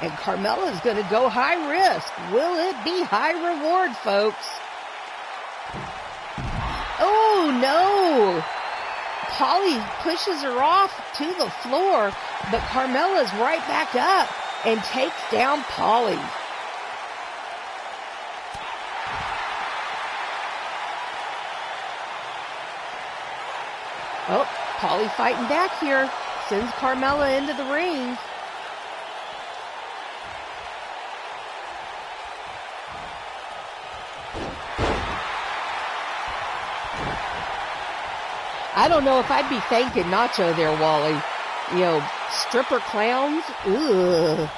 And Carmella's going to go high risk. Will it be high reward, folks? Oh, no. Polly pushes her off to the floor, but Carmella's right back up and takes down Polly. Oh, Polly fighting back here. Sends Carmella into the ring. I don't know if I'd be thanking Nacho there, Wally. You know, stripper clowns? Ugh.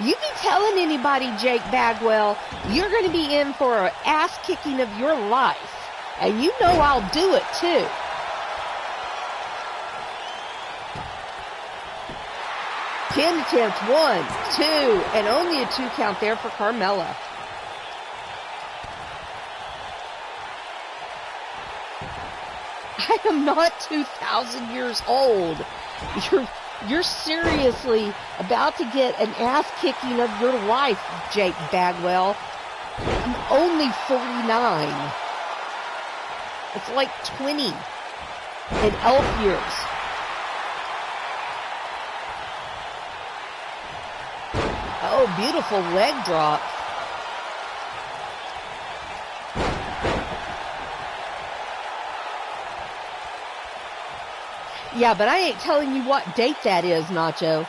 You be telling anybody, Jake Bagwell, you're going to be in for an ass kicking of your life. And you know I'll do it, too. Pin attempt, 1, 2, and only a 2 count there for Carmella. I am not 2,000 years old. You're seriously about to get an ass kicking of your life, Jake Bagwell. I'm only 49. It's like 20 in elf years. Oh, beautiful leg drop. Yeah, but I ain't telling you what date that is, Nacho.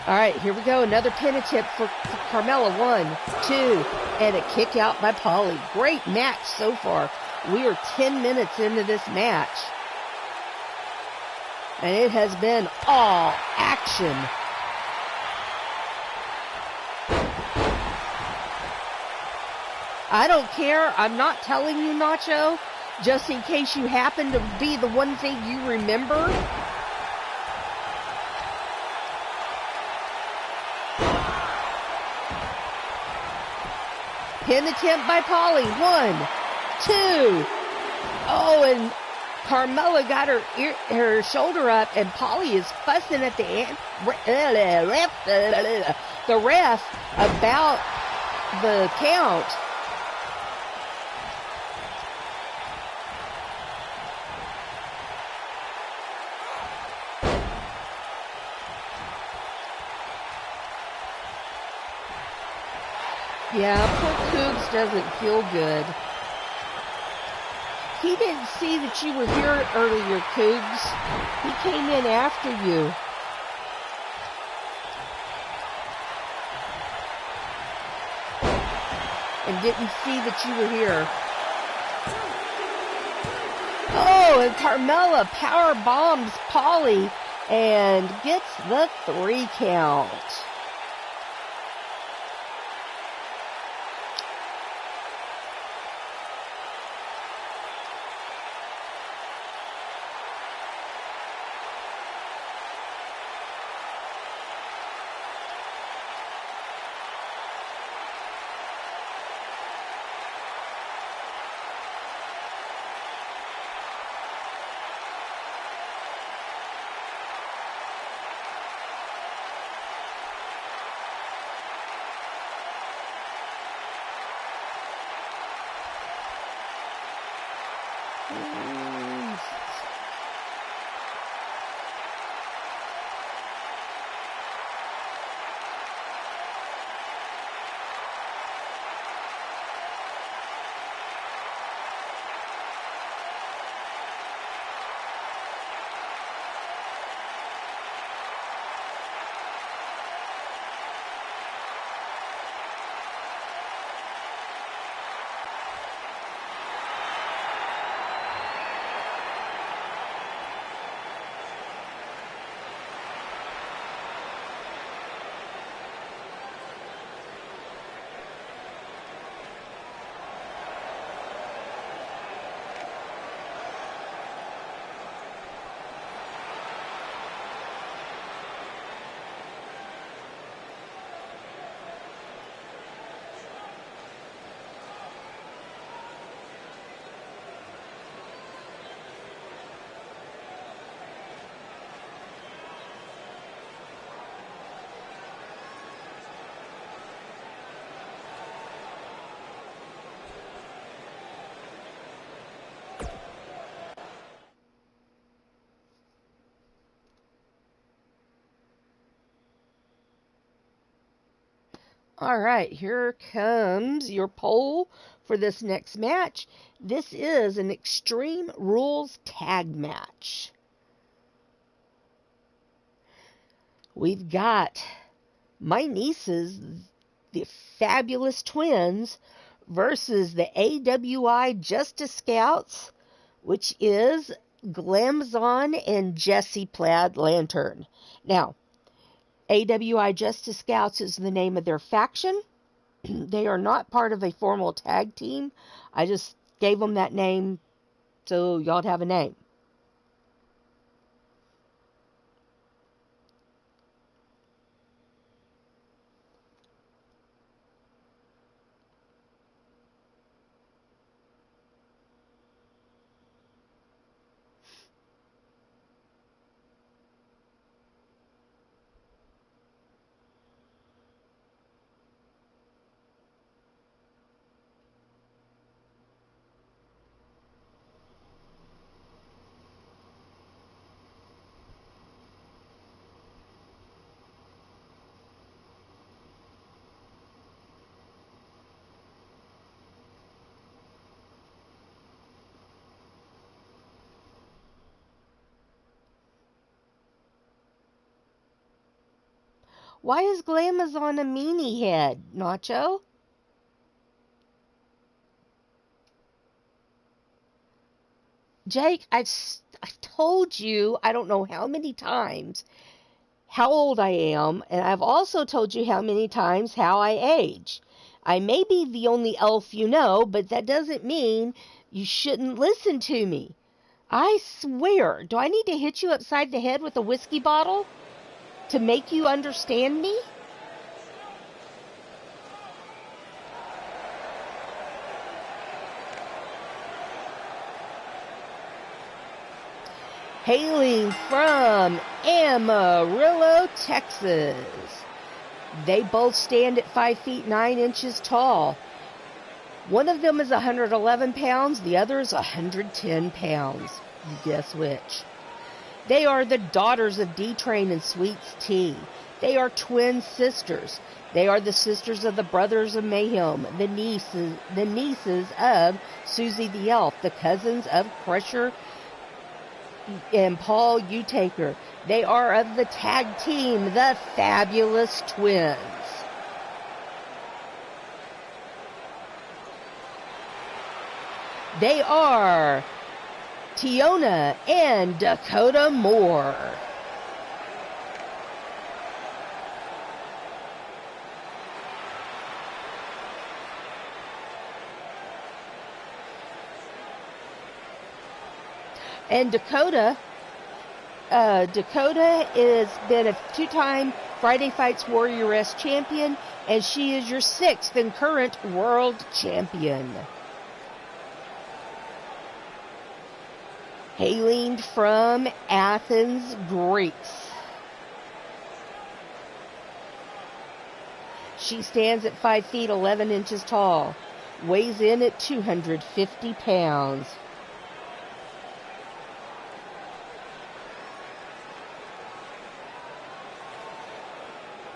All right, here we go. Another pin attempt for Carmella. 1, 2, and a kick out by Polly. Great match so far. We are 10 minutes into this match. And it has been all action. I don't care. I'm not telling you, Nacho, just in case you happen to be the one thing you remember. Pin attempt by Polly. 1, 2. Oh, and Carmella got her shoulder up, and Polly is fussing at the ref about the count. Yeah, poor Cougs doesn't feel good. He didn't see that you were here earlier, Cougs. He came in after you. And didn't see that you were here. Oh, and Carmella power bombs Polly and gets the 3 count. All right, here comes your poll for this next match. This is an Extreme Rules tag match. We've got my nieces, the Fabulous Twins, versus the AWI Justice Scouts, which is Glamazon and Jesse Plaid Lantern. Now, AWI Justice Scouts is the name of their faction. They are not part of a formal tag team. I just gave them that name so y'all have a name. Why is Glamazon a meanie head, Nacho? Jake, I've told you, I don't know how many times, how old I am, and I've also told you how many times how I age. I may be the only elf you know, but that doesn't mean you shouldn't listen to me. I swear, do I need to hit you upside the head with a whiskey bottle to make you understand me? hailing from Amarillo, Texas. They both stand at 5 feet 9 inches tall. One of them is 111 pounds, the other is 110 pounds. You guess which. They are the daughters of D-Train and Sweets T. They are twin sisters. They are the sisters of the Brothers of Mayhem, the nieces of Susie the Elf, the cousins of Crusher and Paul Utaker. They are of the tag team, the Fabulous Twins. They are Tiona and Dakota Moore. And Dakota has been a two-time Friday Fights Warrioress champion, and she is your 6th and current world champion. Hailing from Athens, Greece. She stands at 5 feet 11 inches tall, weighs in at 250 pounds.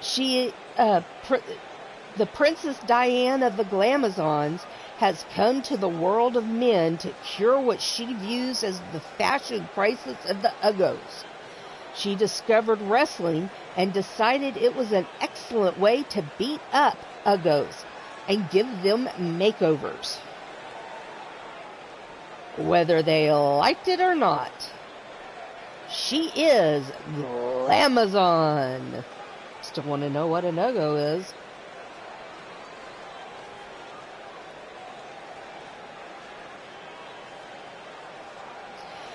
She, the Princess Diane of the Glamazons, has come to the world of men to cure what she views as the fashion crisis of the Uggos. She discovered wrestling and decided it was an excellent way to beat up Uggos and give them makeovers, whether they liked it or not. She is Glamazon. Still want to know what an Uggo is.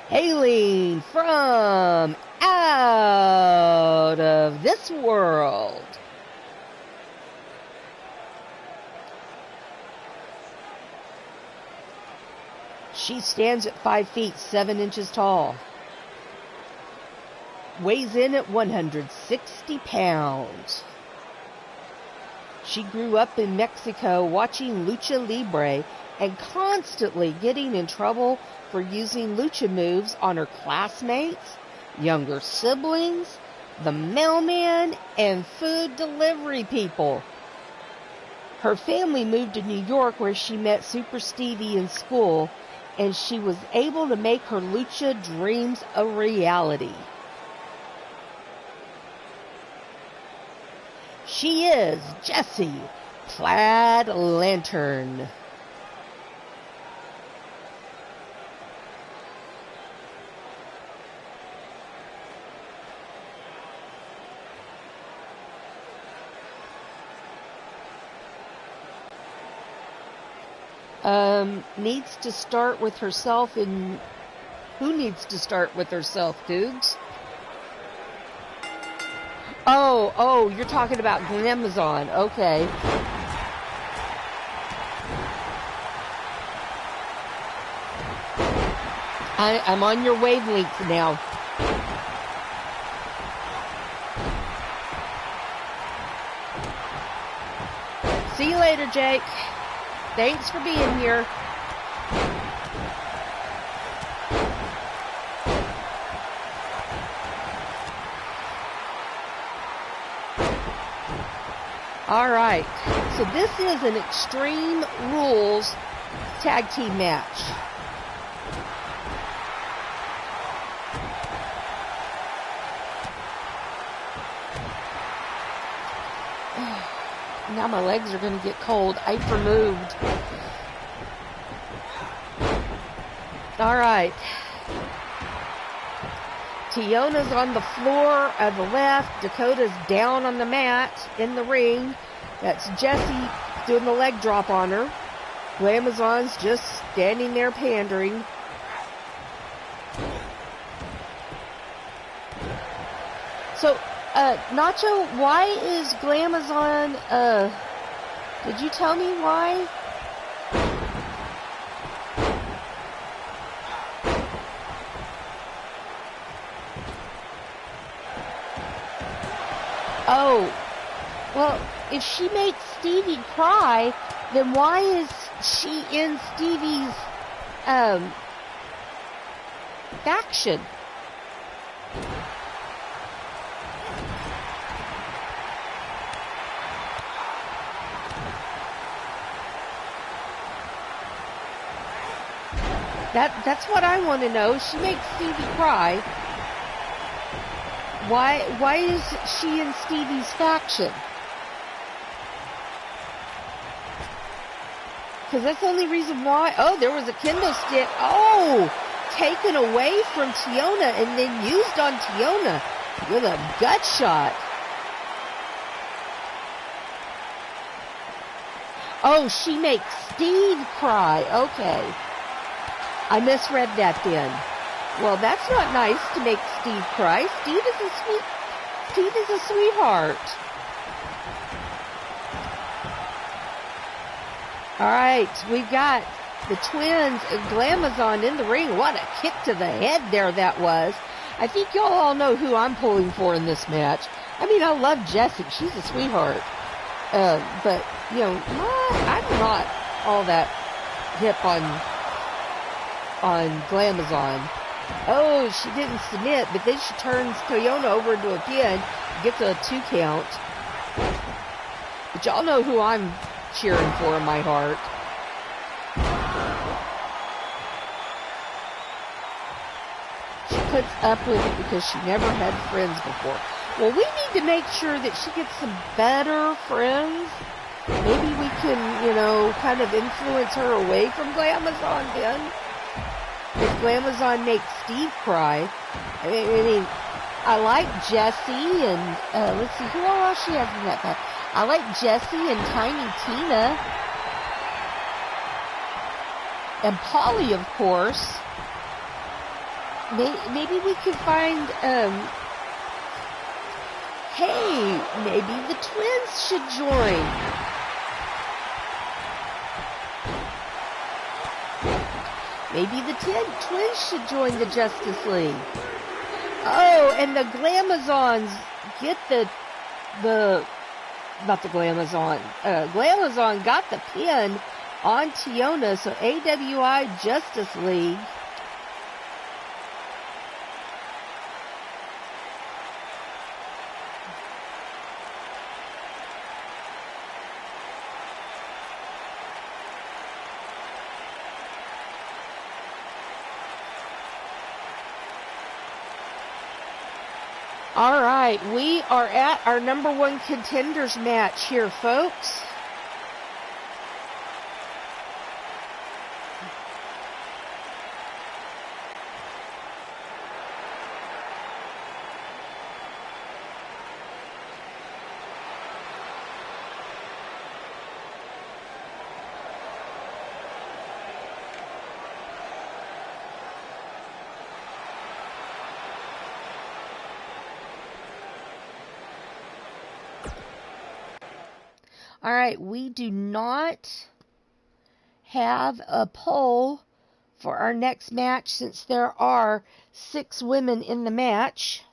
Hailing from out of this world. She stands at 5 feet 7 inches tall. Weighs in at 160 pounds. She grew up in Mexico watching Lucha Libre and constantly getting in trouble for using lucha moves on her classmates, younger siblings, the mailman, and food delivery people. Her family moved to New York where she met Super Stevie in school, and she was able to make her lucha dreams a reality. She is Jessie Plaid Lantern. Needs to start with herself in... Who needs to start with herself, Cougs? Oh, you're talking about Glamazon. Okay. I'm on your wavelength now. See you later, Jake. Thanks for being here. All right. So this is an Extreme Rules tag team match. Now my legs are going to get cold. I've removed. All right. Tiona's on the floor of the left. Dakota's down on the mat in the ring. That's Jessie doing the leg drop on her. Glamazon's just standing there pandering. So, Nacho, why is Glamazon, did you tell me why? Oh, well, if she makes Stevie cry, then why is she in Stevie's faction? That's what I want to know. She makes Stevie cry. Why is she in Stevie's faction? Because that's the only reason why. Oh, there was a kendo stick. Oh, taken away from Tiona and then used on Tiona with a gut shot. Oh, she makes Steve cry. Okay. I misread that then. Well, that's not nice to make Steve cry. Steve is a sweetheart. All right, we've got the twins and Glamazon in the ring. What a kick to the head there that was. I think y'all all know who I'm pulling for in this match. I mean, I love Jessie. She's a sweetheart. But, you know, I'm not all that hip on Glamazon. Oh, she didn't submit, but then she turns Toyona over into a pin, gets a 2 count. But y'all know who I'm cheering for in my heart. She puts up with it because she never had friends before. Well, we need to make sure that she gets some better friends. Maybe we can, you know, kind of influence her away from Glamazon then. If Glamazon makes Steve cry, I mean, I like Jessie and, let's see, who else she has in that pack? I like Jessie and Tiny Tina. And Polly, of course. Maybe we could find, hey, maybe the twins should join. Maybe the twins should join the Justice League. Oh, and the Glamazons get not the Glamazon. Glamazon got the pin on Tiona, so AWI Justice League. All right, we are at our number 1 contenders match here, folks. All right, we do not have a poll for our next match since there are 6 women in the match.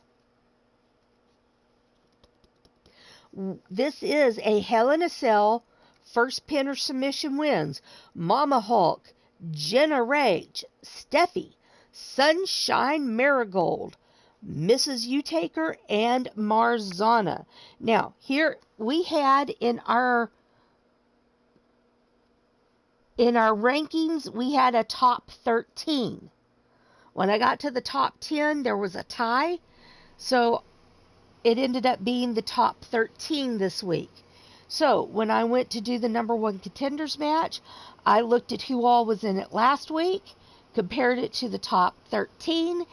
This is a Hell in a Cell. First pin or submission wins. Mama Hulk, Jenna Rage, Steffi, Sunshine Marigold, Mrs. Utaker, and Marzana. Now, here we had in our rankings, we had a top 13. When I got to the top 10, there was a tie. So it ended up being the top 13 this week. So when I went to do the number 1 contenders match, I looked at who all was in it last week, compared it to the top 13,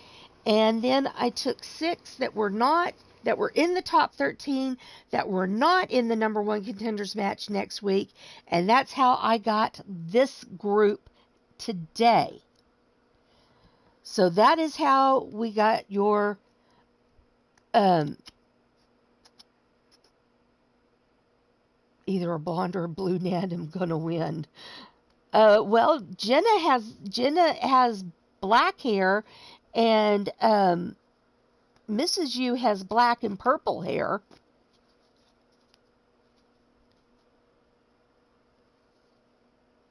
and then I took 6 that were in the top 13 that were not in the number 1 contenders match next week, and that's how I got this group today. So that is how we got your either a blonde or a brunette. I'm gonna win. Well, Jenna has black hair, and Mrs. U has black and purple hair.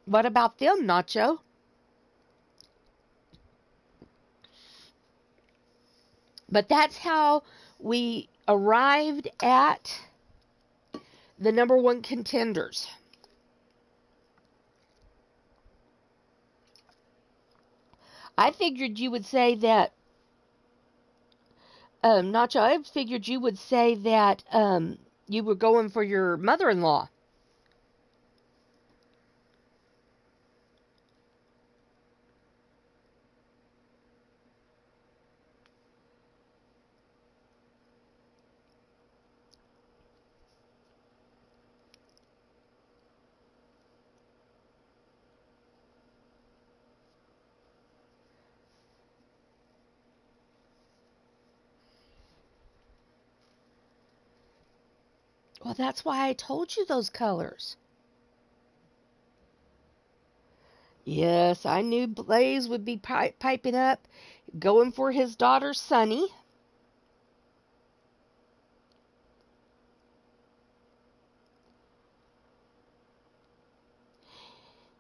What about them, Nacho? But that's how we arrived at the number one contenders. I figured you would say that, Nacho, I figured you would say that you were going for your mother-in-law. Well, that's why I told you those colors. Yes, I knew Blaze would be piping up, going for his daughter, Sunny.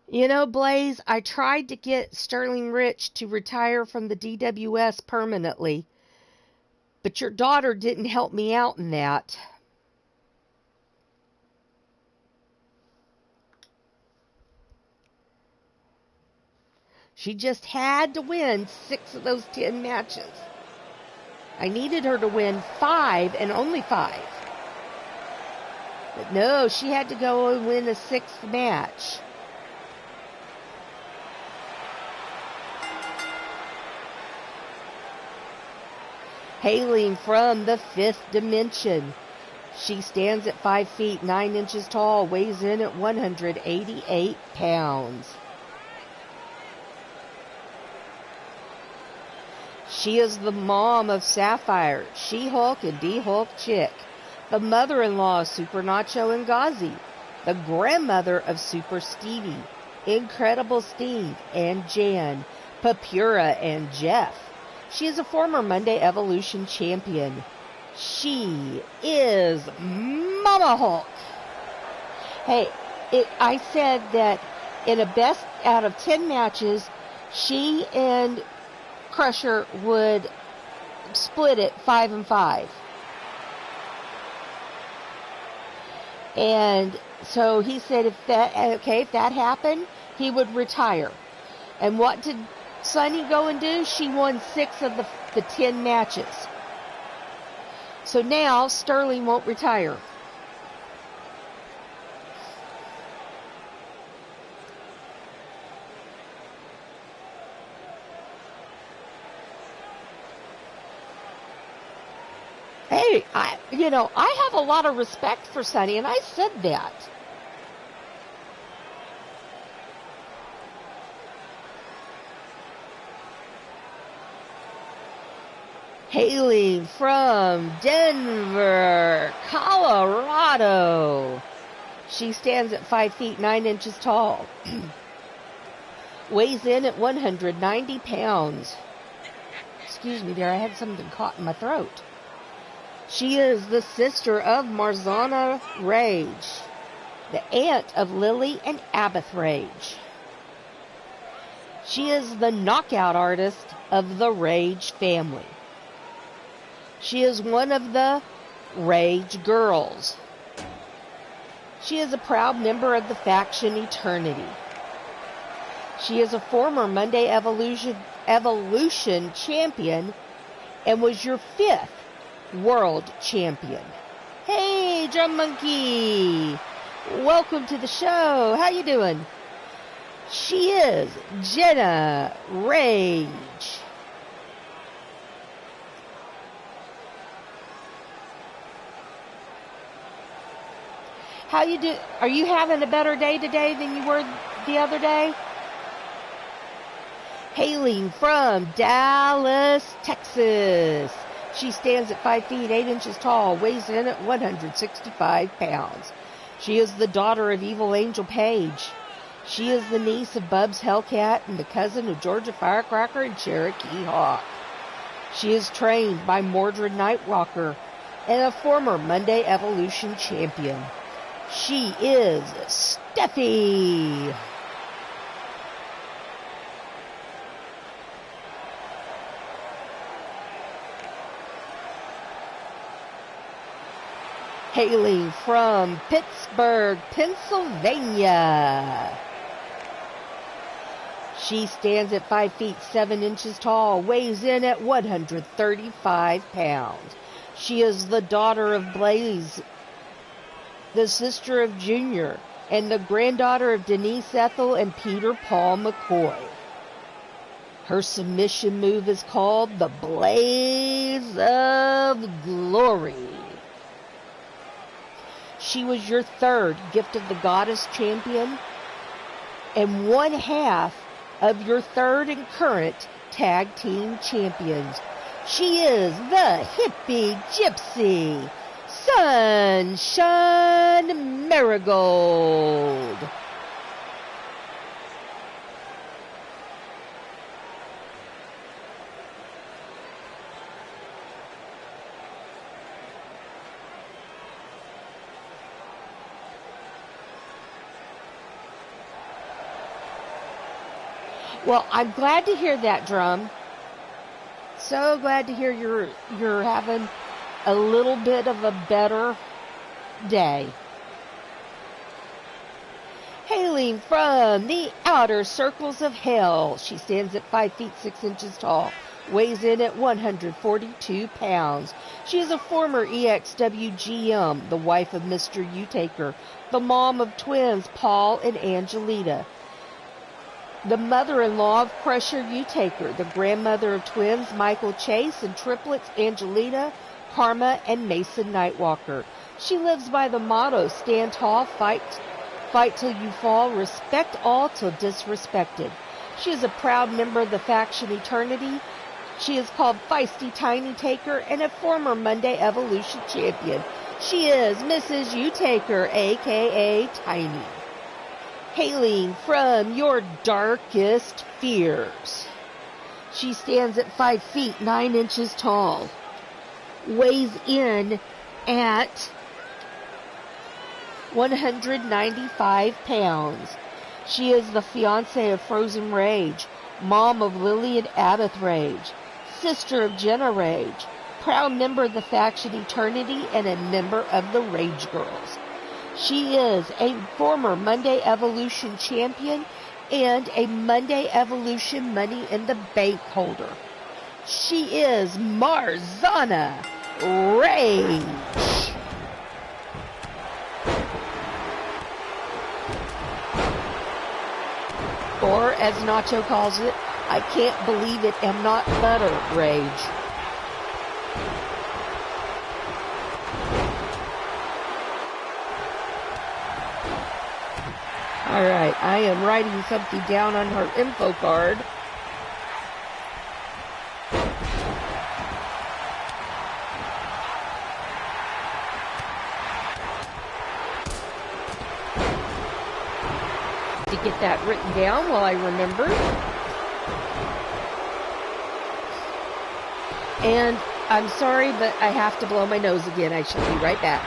You know, Blaze, I tried to get Sterling Rich to retire from the DWS permanently, but your daughter didn't help me out in that. She just had to win 6 of those 10 matches. I needed her to win 5 and only 5. But no, she had to go and win a 6th match. Hailing from the 5th dimension. She stands at 5 feet 9 inches tall, weighs in at 188 pounds. She is the mom of Sapphire, She-Hulk, and D-Hulk Chick, the mother-in-law of Super Nacho and Ghazi, the grandmother of Super Stevie, Incredible Steve, and Jan, Papura, and Jeff. She is a former Monday Evolution champion. She is Mama Hulk. Hey, I said that in a best out of 10 matches, she and Crusher would split it 5 and 5. And so he said if that happened, he would retire. And what did Sunny go and do? She won 6 of the 10 matches. So now Sterling won't retire. Hey, I have a lot of respect for Sunny, and I said that. Hailing from Denver, Colorado. She stands at 5 feet 9 inches tall. Weighs in at 190 pounds. Excuse me there, I had something caught in my throat. She is the sister of Marzana Rage, the aunt of Lily and Abath Rage. She is the knockout artist of the Rage family. She is one of the Rage Girls. She is a proud member of the faction Eternity. She is a former Monday Evolution champion and was your 5th world champion. Hey, Drum Monkey! Welcome to the show. How you doing? She is Jenna Rage. How you do? Are you having a better day today than you were the other day? Hailing from Dallas, Texas. She stands at 5 feet 8 inches tall, weighs in at 165 pounds. She is the daughter of Evil Angel Page. She is the niece of Bubs Hellcat and the cousin of Georgia Firecracker and Cherokee Hawk. She is trained by Mordred Nightwalker and a former Monday Evolution champion. She is Steffi. Hailing from Pittsburgh, Pennsylvania. She stands at 5 feet 7 inches tall, weighs in at 135 pounds. She is the daughter of Blaze, the sister of Junior, and the granddaughter of Denise Ethel and Peter Paul McCoy. Her submission move is called the Blaze of Glory. She was your third Gift of the Goddess champion and one half of your third and current tag team champions. She is the hippie gypsy, Sunshine Marigold. Well, I'm glad to hear that, Drum. So glad to hear you're having a little bit of a better day. Hailing from the outer circles of hell, she stands at 5 feet 6 inches tall, weighs in at 142 pounds. She is a former EXW GM, the wife of Mr. Utaker, the mom of twins Paul and Angelita, the mother-in-law of Crusher Utaker, the grandmother of twins Michael Chase and triplets Angelita, Karma, and Mason Nightwalker. She lives by the motto, stand tall, fight till you fall, respect all till disrespected. She is a proud member of the faction Eternity. She is called Feisty Tiny Taker and a former Monday Evolution champion. She is Mrs. Utaker, a.k.a. Tiny. Hailing from your darkest fears. She stands at 5 feet 9 inches tall, weighs in at 195 pounds. She is the fiancée of Frozen Rage, mom of Lily and Abbott Rage, sister of Jenna Rage, proud member of the faction Eternity, and a member of the Rage Girls. She is a former Monday Evolution champion and a Monday Evolution Money in the Bank holder. She is Marzana Rage. Or, as Nacho calls it, I can't believe it am not butter rage. Alright, I am writing something down on her info card. To get that written down while I remember. And I'm sorry, but I have to blow my nose again. I shall be right back.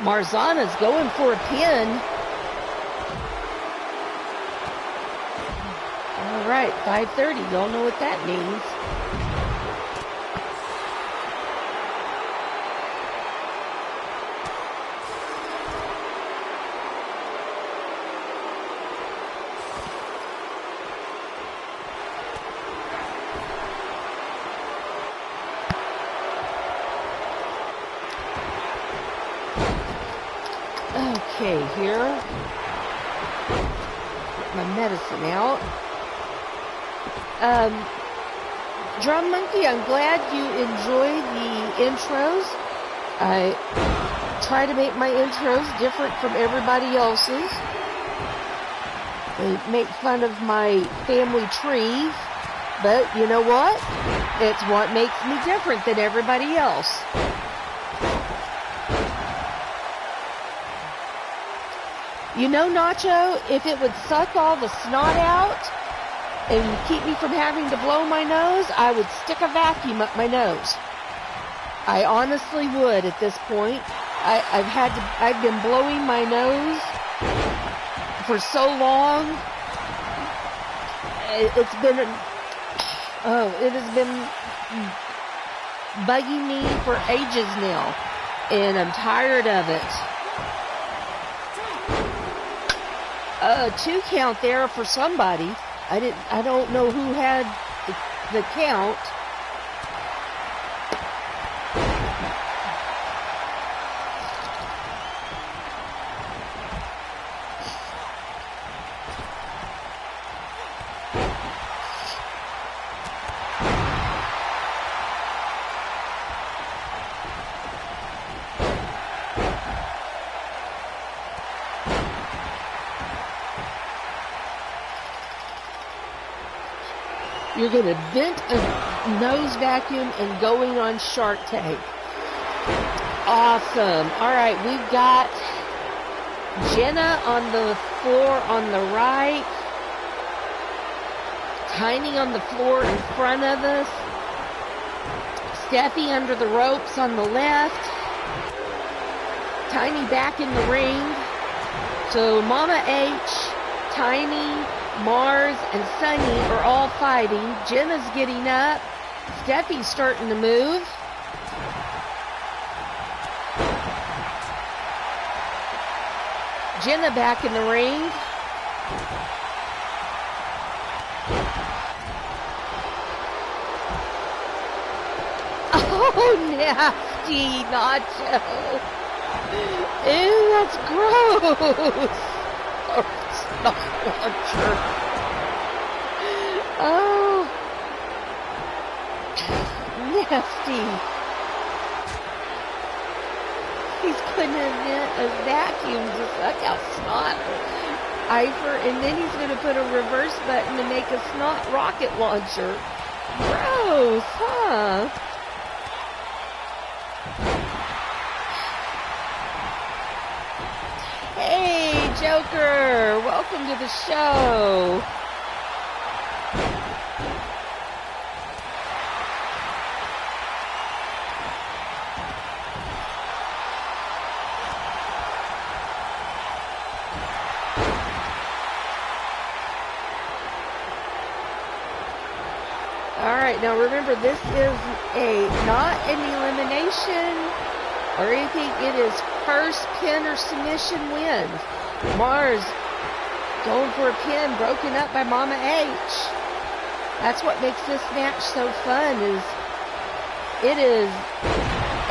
Marzana's going for a pin. All right, 5:30. Y'all know what that means. Okay, here. Get my medicine out. Drum Monkey, I'm glad you enjoy the intros. I try to make my intros different from everybody else's. They make fun of my family tree, but you know what? It's what makes me different than everybody else. You know, Nacho, if it would suck all the snot out and keep me from having to blow my nose, I would stick a vacuum up my nose. I honestly would at this point. I've been blowing my nose for so long. It has been bugging me for ages now, and I'm tired of it. 2 count there for somebody. I don't know who had the count. You're going to vent a nose vacuum and going on Shark Tank. Awesome. All right, we've got Jenna on the floor on the right. Tiny on the floor in front of us. Steffi under the ropes on the left. Tiny back in the ring. So Mama H, Tiny, Mars, and Sunny are all fighting. Jenna's getting up. Steffi's starting to move. Jenna back in the ring. Oh, nasty nacho. Ew, that's gross. Oh, it's not launcher. Oh, nasty. He's going to invent a vacuum to suck out snot. Ifer, and then he's going to put a reverse button to make a snot rocket launcher. Gross, huh? Hey, Joker, welcome to the show. Alright, now remember, this is not an elimination or anything. It is first pin or submission wins. Mars going for a pin, broken up by Mama H. That's what makes this match so fun, it is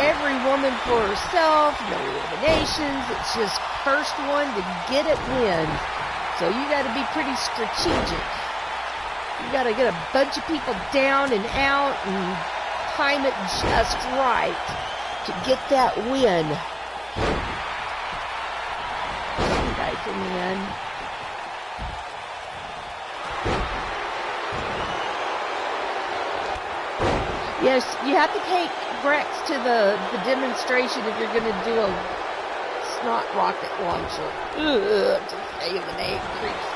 every woman for herself, no eliminations. It's just first one to get it wins. So you got to be pretty strategic. You got to get a bunch of people down and out and time it just right to get that win. Nice in the end. Yes, you have to take Grex to the demonstration if you're going to do a snot rocket launcher. Ugh, just saying the name creeps.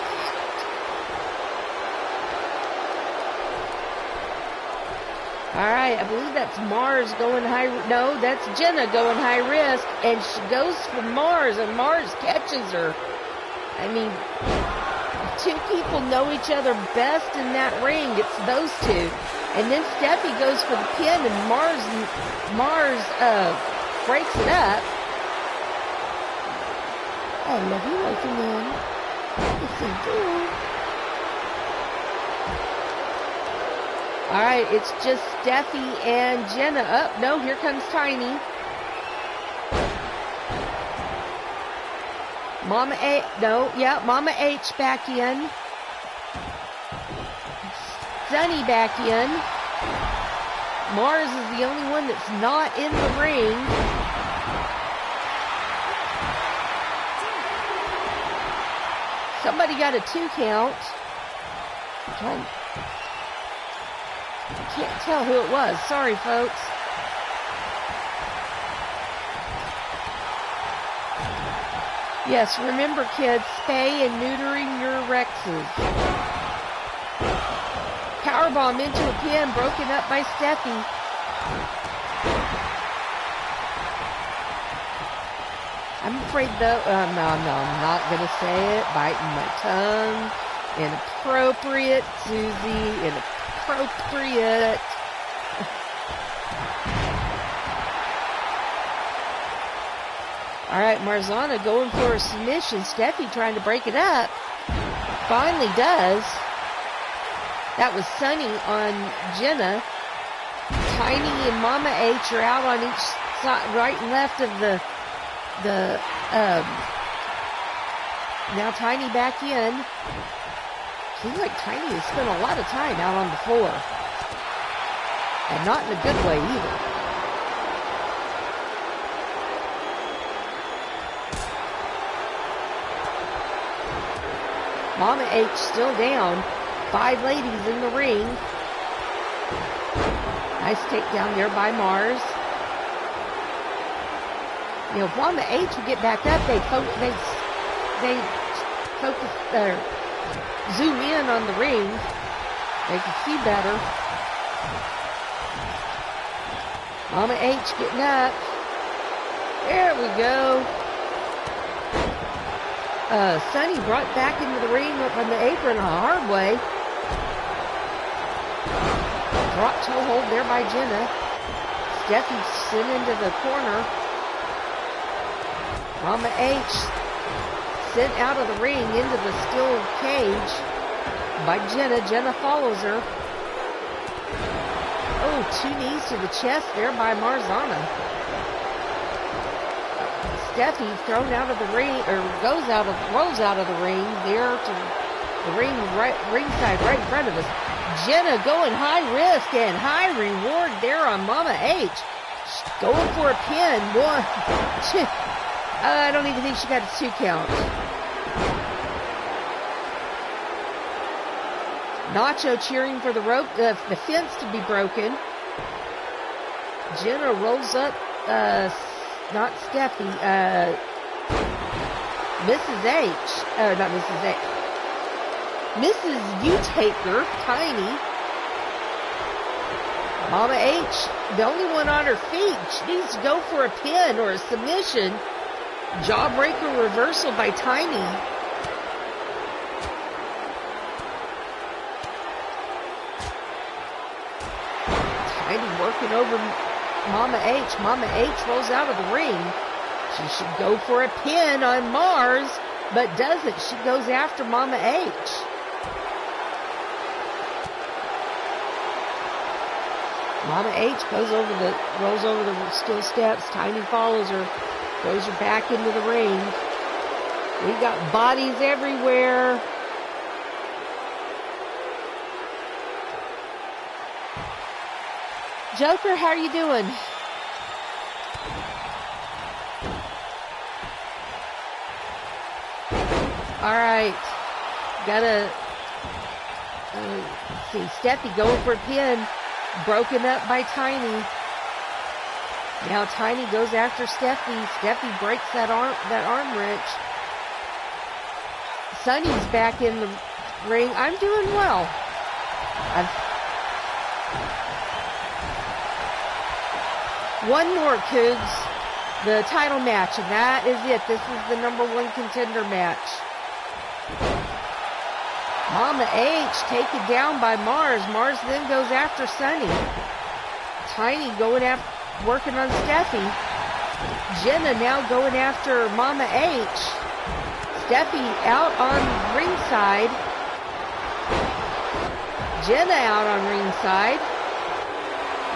Alright, I believe that's Mars going high. No, that's Jenna going high risk. And she goes for Mars, and Mars catches her. I mean, two people know each other best in that ring. It's those two. And then Steffi goes for the pin, and Mars breaks it up. I love you, welcome in. Yes, I do. Alright, it's just Steffi and Jenna. Oh, no, here comes Tiny. Mama H, no, yeah, Mama H back in. Sunny back in. Mars is the only one that's not in the ring. Somebody got a 2 count. Can't tell who it was. Sorry, folks. Yes, remember, kids, spay and neutering your Rexes. Powerbomb into a pin, broken up by Steffi. I'm afraid though, no, I'm not going to say it. Biting my tongue. Inappropriate, Susie. Inappropriate. All right, Marzana going for a submission. Steffi trying to break it up. Finally does. That was Sunny on Jenna. Tiny and Mama H are out on each side, right and left of the now Tiny back in. Seems like Tiny has spent a lot of time out on the floor. And not in a good way either. Mama H still down. 5 ladies in the ring. Nice takedown there by Mars. You know, if Mama H would get back up, they focus, zoom in on the ring. They can see better. Mama H getting up. There we go. Sunny brought back into the ring up on the apron a hard way. Drop toe hold there by Jenna. Steffi sent into the corner. Mama H sent out of the ring into the steel cage by Jenna. Jenna follows her. Oh, 2 knees to the chest there by Marzana. Steffi thrown out of the ring, or rolls out of the ring there to the ringside right in front of us. Jenna going high risk and high reward there on Mama H. Going for a pin. One. I don't even think she got a 2 count. Nacho cheering for the fence to be broken. Jenna rolls up, not Steffi, Mrs. H. Not Mrs. H. Mrs. U-Taker, Tiny. Mama H, the only one on her feet. She needs to go for a pin or a submission. Jawbreaker reversal by Tiny. Tiny working over Mama H. Mama H rolls out of the ring. She should go for a pin on Mars, but doesn't. She goes after Mama H. Mama H rolls over the steel steps. Tiny follows her, throws her back into the ring. We got bodies everywhere. Joker, how are you doing? All right. Gotta see. Steffi going for a pin. Broken up by Tiny. Now Tiny goes after Steffi. Steffi breaks that arm wrench. Sunny's back in the ring. I'm doing well. One more, Cougs. The title match, and that is it. This is the #1 contender match. Mama H taken down by Mars. Mars then goes after Sunny. Tiny going after, working on Steffi. Jenna now going after Mama H. Steffi out on ringside. Jenna out on ringside.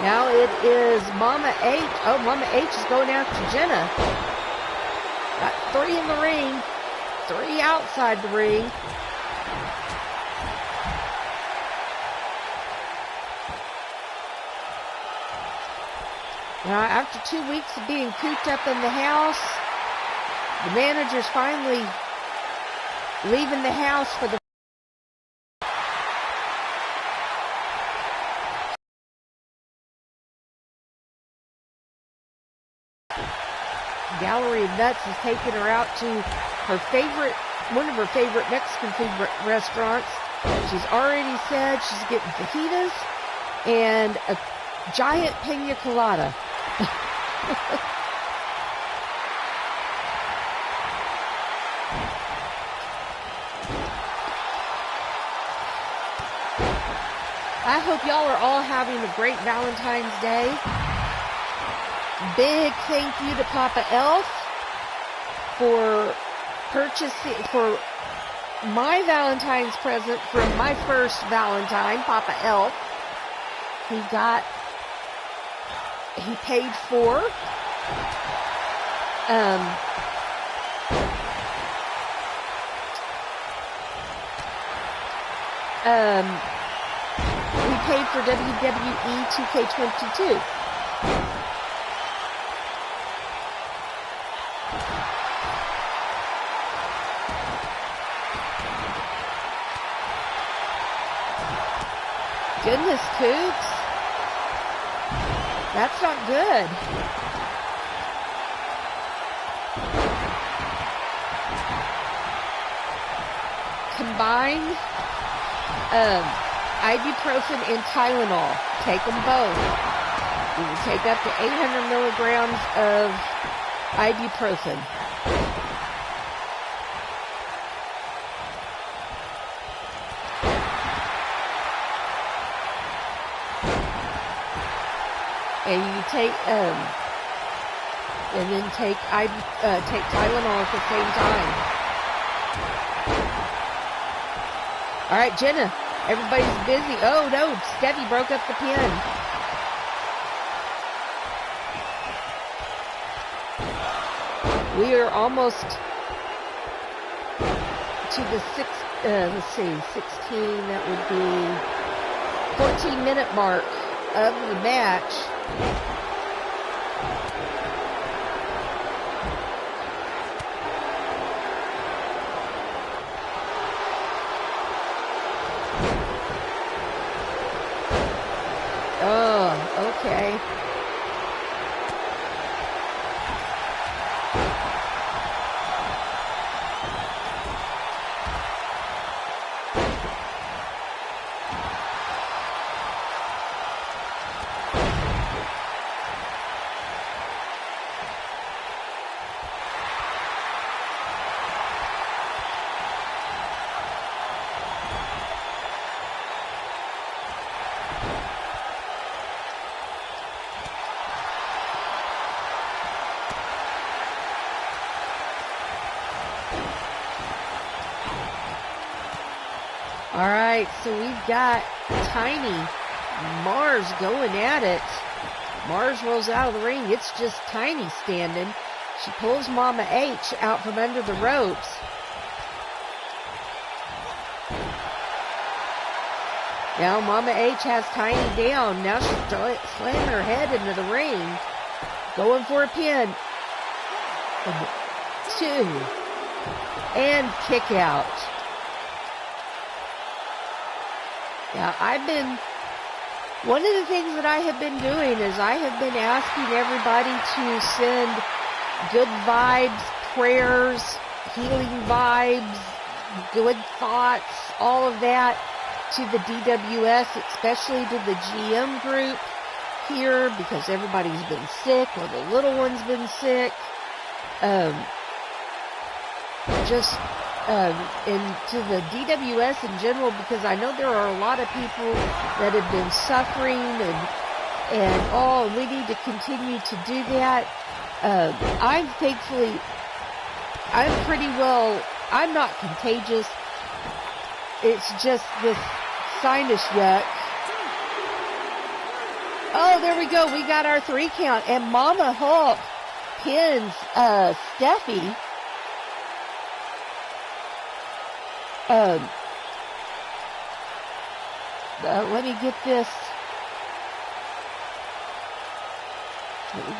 Now it is Mama H. Oh, Mama H is going after Jenna. Got 3 in the ring. 3 outside the ring. Now, after 2 weeks of being cooped up in the house, the manager's finally leaving the house for the Gallery of Nuts has taken her out to one of her favorite Mexican food restaurants. She's already said she's getting fajitas and a giant pina colada. I hope y'all are all having a great Valentine's Day. Big thank you to Papa Elf for my Valentine's present from my first Valentine, Papa Elf. He paid for. He paid for WWE 2K22. Goodness, Coops. That's not good. Combine ibuprofen and Tylenol. Take them both. You can take up to 800 milligrams of ibuprofen. And you take and then take Tylenol at the same time. All right, Jenna. Everybody's busy. Oh no, Steffi broke up the pen. We are almost to the 16. That would be 14-minute mark of the match. Oh, okay. All right, so we've got Tiny Mars going at it. Mars rolls out of the ring. It's just Tiny standing. She pulls Mama H out from under the ropes. Now Mama H has Tiny down. Now she's slamming her head into the ring. Going for a pin. 2. And kick out. Yeah, one of the things that I have been doing is I have been asking everybody to send good vibes, prayers, healing vibes, good thoughts, all of that to the DWS, especially to the GM group here, because everybody's been sick or the little one's been sick. And to the DWS in general, because I know there are a lot of people that have been suffering and we need to continue to do that. I'm not contagious. It's just this sinus yuck. Oh, there we go. We got our 3 count, and Mama Hulk pins Steffi. Let me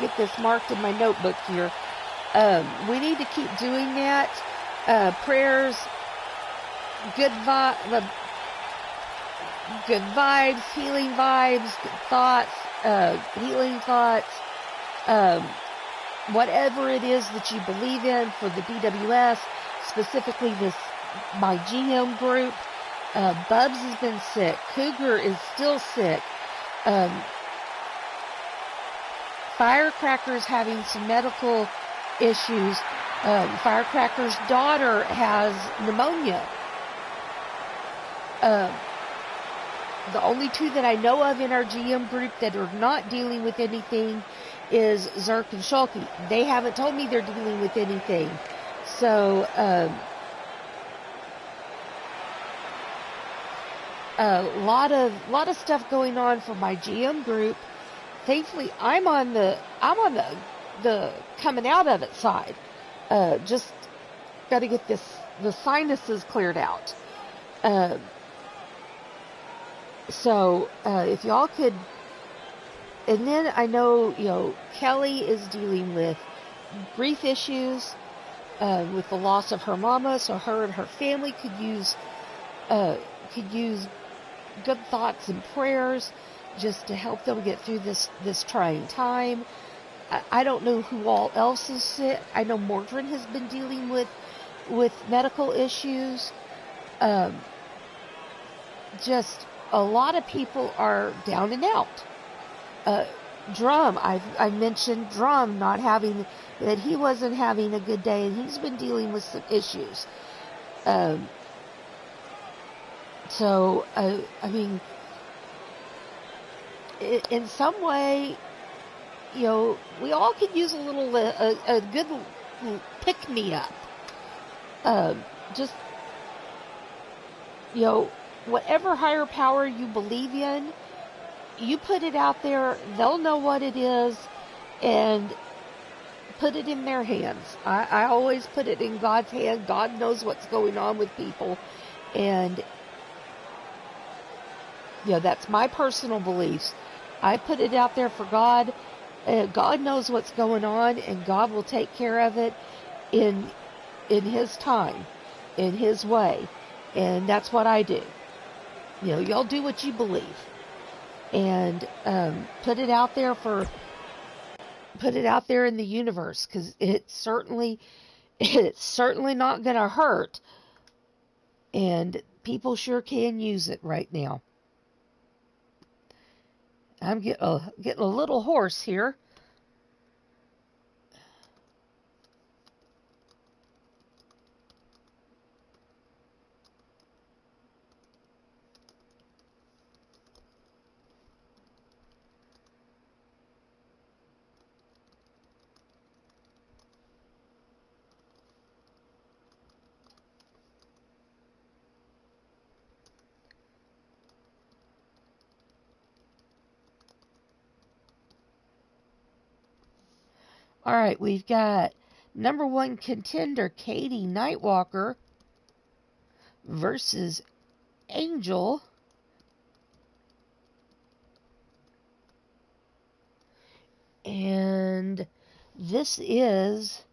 get this marked in my notebook here. We need to keep doing that. Prayers, good vibes, healing vibes, good thoughts, healing thoughts, whatever it is that you believe in for the DWS, specifically my GM group. Bubs has been sick. Cougar is still sick. Firecracker's having some medical issues. Firecracker's daughter has pneumonia. The only two that I know of in our GM group that are not dealing with anything is Zerk and Shulky. They haven't told me they're dealing with anything. So, a lot of stuff going on for my GM group. Thankfully, I'm on the coming out of it side. Just got to get the sinuses cleared out. So if y'all could, and then I know Kelly is dealing with grief issues with the loss of her mama, so her and her family could use good thoughts and prayers just to help them get through this trying time. I don't know who all else is sick. I know Mordred has been dealing with medical issues. Just a lot of people are down and out. Drum, I mentioned Drum that he wasn't having a good day, and he's been dealing with some issues. So, I mean, in some way, we all could use a good pick-me-up. Just, whatever higher power you believe in, you put it out there, they'll know what it is, and put it in their hands. I always put it in God's hand. God knows what's going on with people, and that's my personal beliefs. I put it out there for God. God knows what's going on, and God will take care of it in His time, in His way, and that's what I do. Y'all do what you believe, and put it out there in the universe, because it's certainly not going to hurt, and people sure can use it right now. I'm getting a little hoarse here. All right, we've got number 1 contender Katie Nightwalker versus Angel. And this is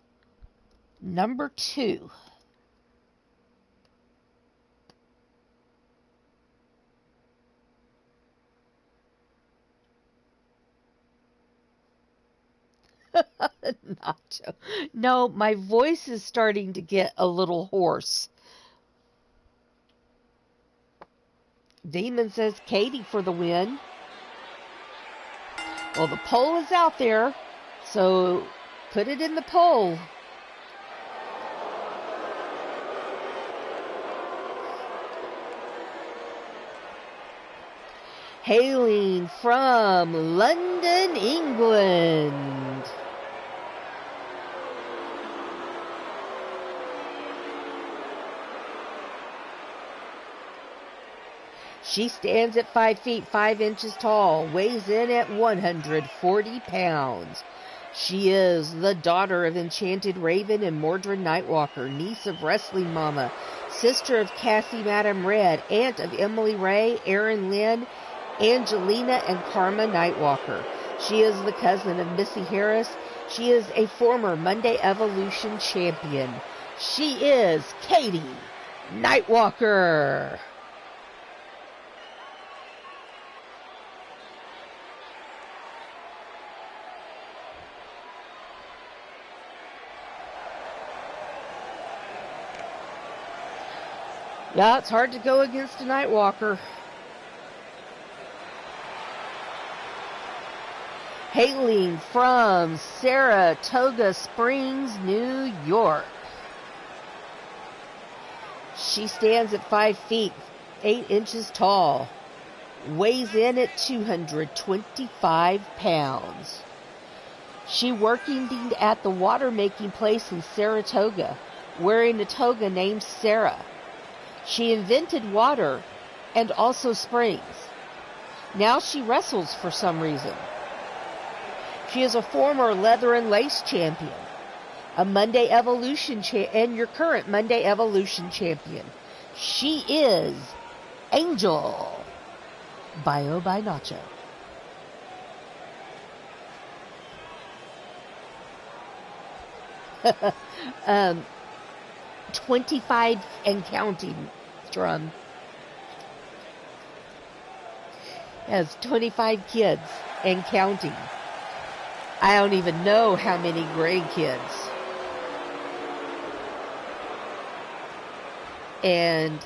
number 2. Nacho. No, my voice is starting to get a little hoarse. Demon says Katie for the win. Well, the poll is out there, so put it in the poll. Hailing from London, England, she stands at 5 feet 5 inches tall, weighs in at 140 pounds. She is the daughter of Enchanted Raven and Mordred Nightwalker, niece of Wrestling Mama, sister of Cassie Madam Red, aunt of Emily Ray, Erin Lynn, Angelina, and Karma Nightwalker. She is the cousin of Missy Harris. She is a former Monday Evolution champion. She is Katie Nightwalker. Yeah, it's hard to go against a Nightwalker. Hailing from Saratoga Springs, New York. She stands at 5 feet 8 inches tall. weighs in at 225 pounds. She working at the water making place in Saratoga, wearing a toga named Sarah. She invented water and also springs. Now she wrestles for some reason. She is a former leather and lace champion, a Monday Evolution and your current Monday Evolution champion. She is Angel Bio by Nacho. 25 and counting, Drum. Has 25 kids and counting. I don't even know how many grandkids. And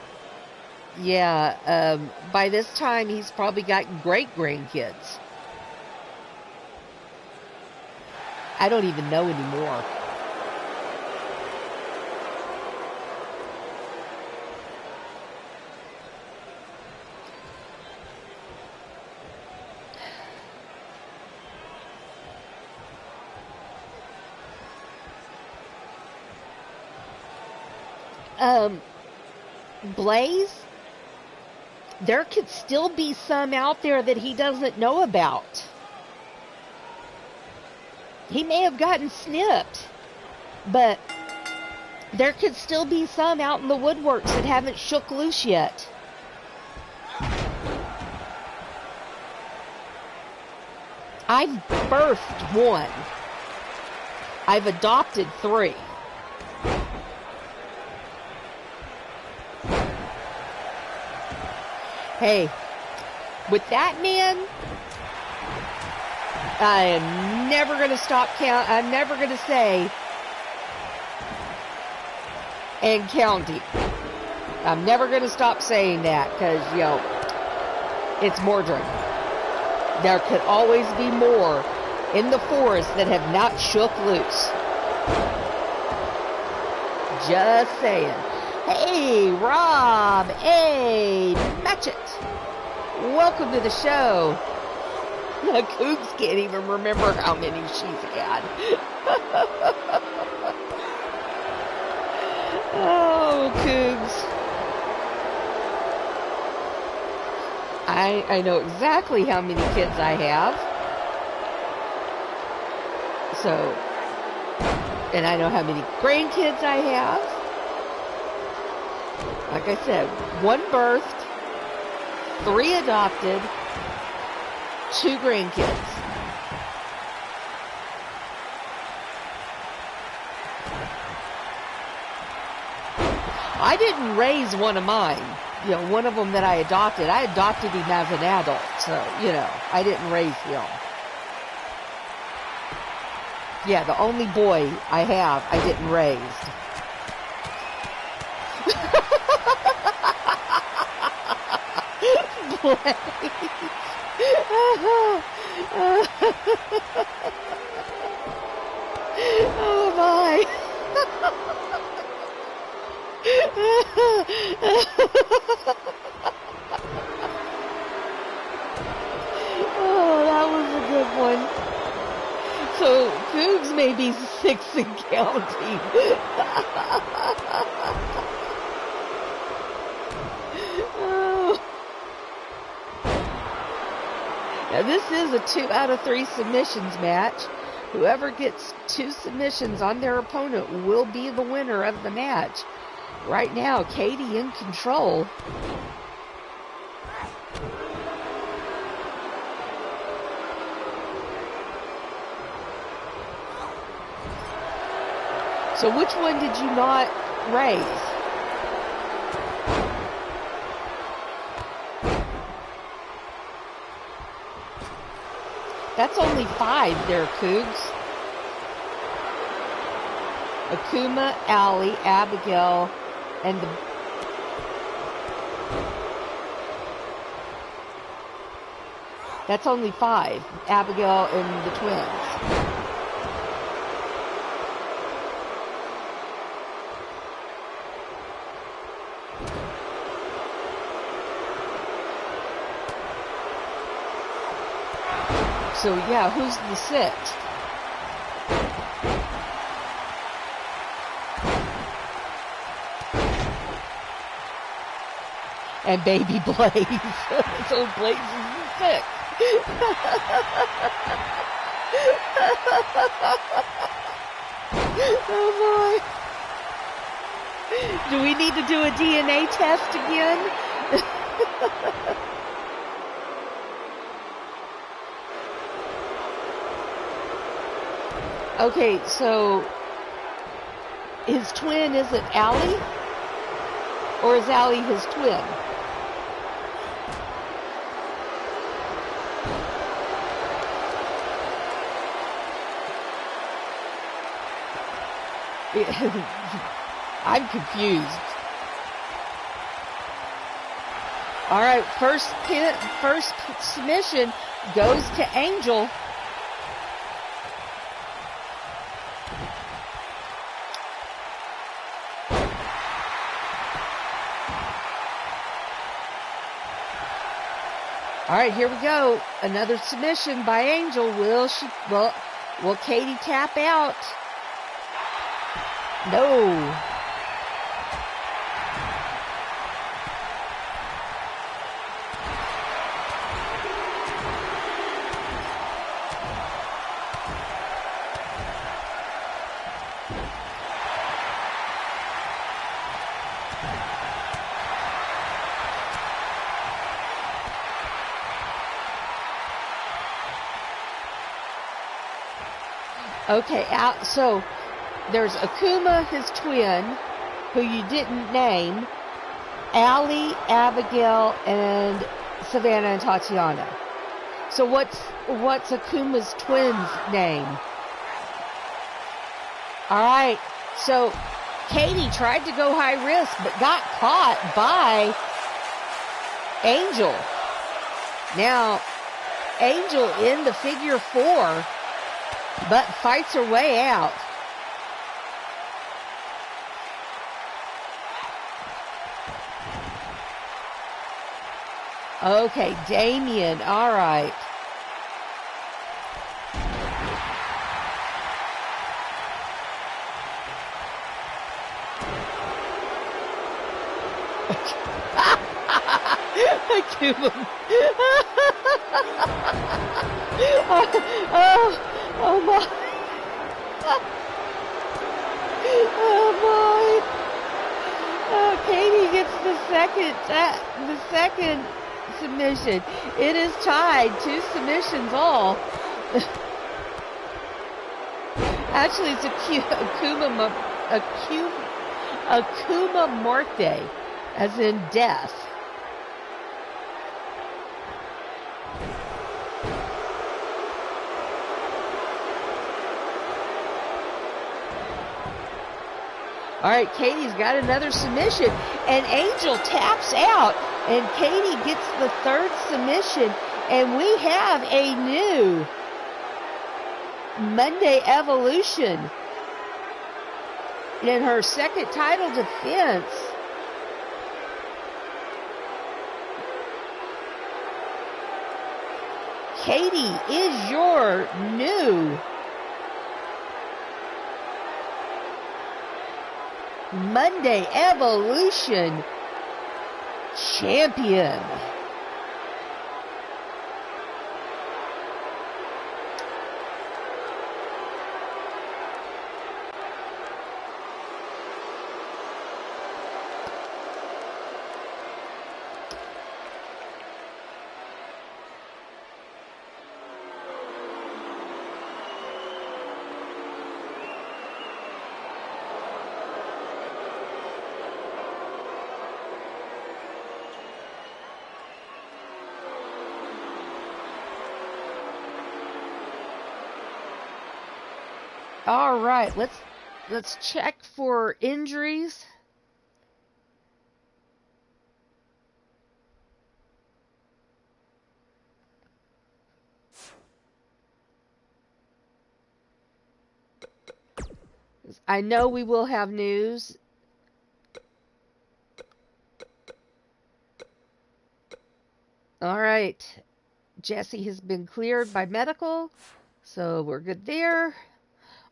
yeah, by this time he's probably got great grandkids. I don't even know anymore. Blaze, there could still be some out there that he doesn't know about. He may have gotten snipped, but there could still be some out in the woodworks that haven't shook loose yet. I've birthed one. I've adopted 3. Hey, with that man, I am never going to stop count. I'm never going to say and counting. I'm never going to stop saying that because, it's Mordred. There could always be more in the forest that have not shook loose. Just saying. Hey, Rob. Hey, Match It. Welcome to the show. The Cougs can't even remember how many she's had. Oh, Cougs. I know exactly how many kids I have. So, and I know how many grandkids I have. Like I said, 1 birthed, 3 adopted, 2 grandkids. I didn't raise one of mine. One of them that I adopted him as an adult. So, I didn't raise him. Yeah, the only boy I have, I didn't raise. Oh my. Oh, that was a good one. So Cougs may be 6 and counting. Oh. Now this is a 2 out of 3 submissions match. Whoever gets 2 submissions on their opponent will be the winner of the match. Right now, Katie in control. So which one did you not raise? That's only 5 there, Cougs. Akuma, Allie, Abigail, and the... That's only 5. Abigail and the twins. So yeah, who's the sixth? And baby Blaze. So Blaze is the sixth. Oh boy. Do we need to do a DNA test again? Okay, so his twin isn't Allie? Or is Allie his twin? I'm confused. All right, first submission goes to Angel. All right, here we go. Another submission by Angel. Will Katie tap out? No. Okay, so there's Akuma, his twin, who you didn't name, Allie, Abigail, and Savannah and Tatiana. So what's Akuma's twin's name? All right, so Katie tried to go high risk, but got caught by Angel. Now, Angel in the figure 4, but fights her way out. Okay, Damien, all right. Oh my. Oh boy. Oh, Katie gets the second submission. It is tied, 2 submissions all. Actually, it's Akuma Muerte, as in death. All right, Katie's got another submission, and Angel taps out, and Katie gets the 3rd submission, and we have a new Monday Evolution in her 2nd title defense. Katie is your new Monday Evolution champion. All right, let's check for injuries. I know we will have news. All right. Jesse has been cleared by medical, so we're good there.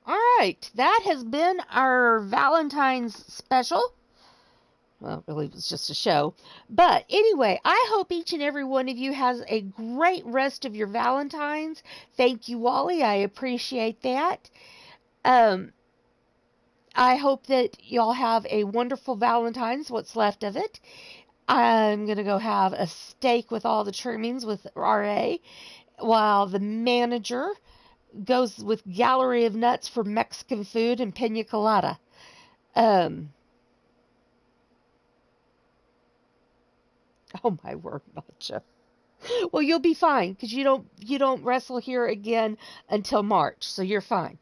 All right, that has been our Valentine's special. Well, really, it was just a show. But anyway, I hope each and every one of you has a great rest of your Valentine's. Thank you, Wally. I appreciate that. I hope that y'all have a wonderful Valentine's, what's left of it. I'm going to go have a steak with all the trimmings with RA, while the manager goes with Gallery of Nuts for Mexican food and pina colada. Oh my word, Nacho. Well, you'll be fine because you don't wrestle here again until March, so you're fine.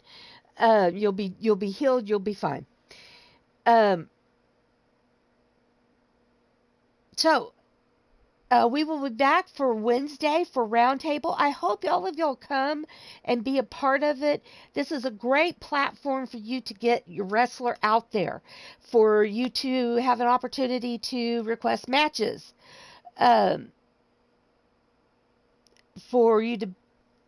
You'll be healed. You'll be fine. So we will be back for Wednesday for Roundtable. I hope all of y'all come and be a part of it. This is a great platform for you to get your wrestler out there, for you to have an opportunity to request matches, for you to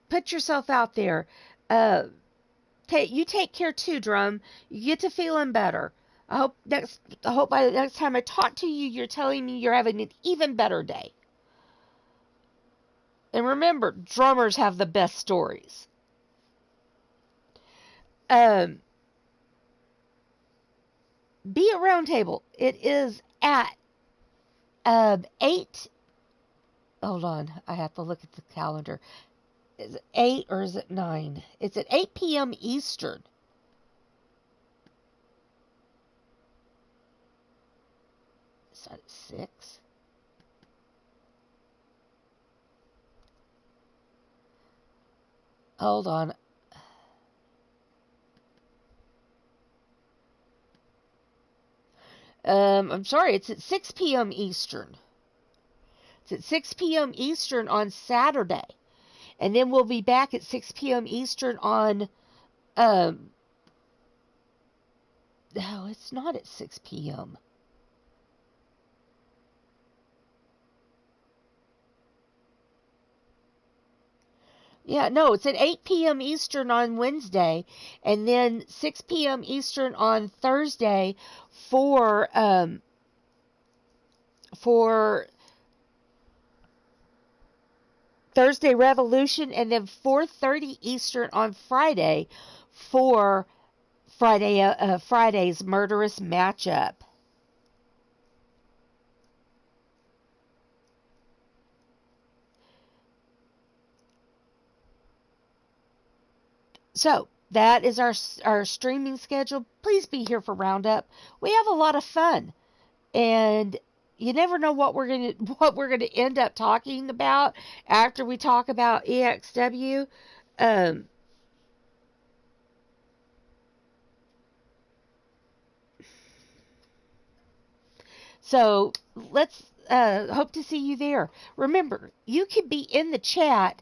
put yourself out there. You take care too, Drum. You get to feeling better. I hope by the next time I talk to you, you're telling me you're having an even better day. And remember, drummers have the best stories. Be at Roundtable. It is at 8. Hold on, I have to look at the calendar. Is it 8 or is it 9? It's at 8 p.m. Eastern. Is that at 6? Hold on. I'm sorry, it's at 6 p.m. Eastern. It's at 6 p.m. Eastern on Saturday. And then we'll be back at 6 p.m. Eastern on, no, it's not at 6 p.m. Yeah, no, it's at 8 p.m. Eastern on Wednesday, and then 6 p.m. Eastern on Thursday for Thursday Revolution, and then 4:30 Eastern on Friday for Friday's Murderous Matchup. So that is our streaming schedule. Please be here for Roundup. We have a lot of fun, and you never know what we're gonna end up talking about after we talk about EXW. So let's hope to see you there. Remember, you can be in the chat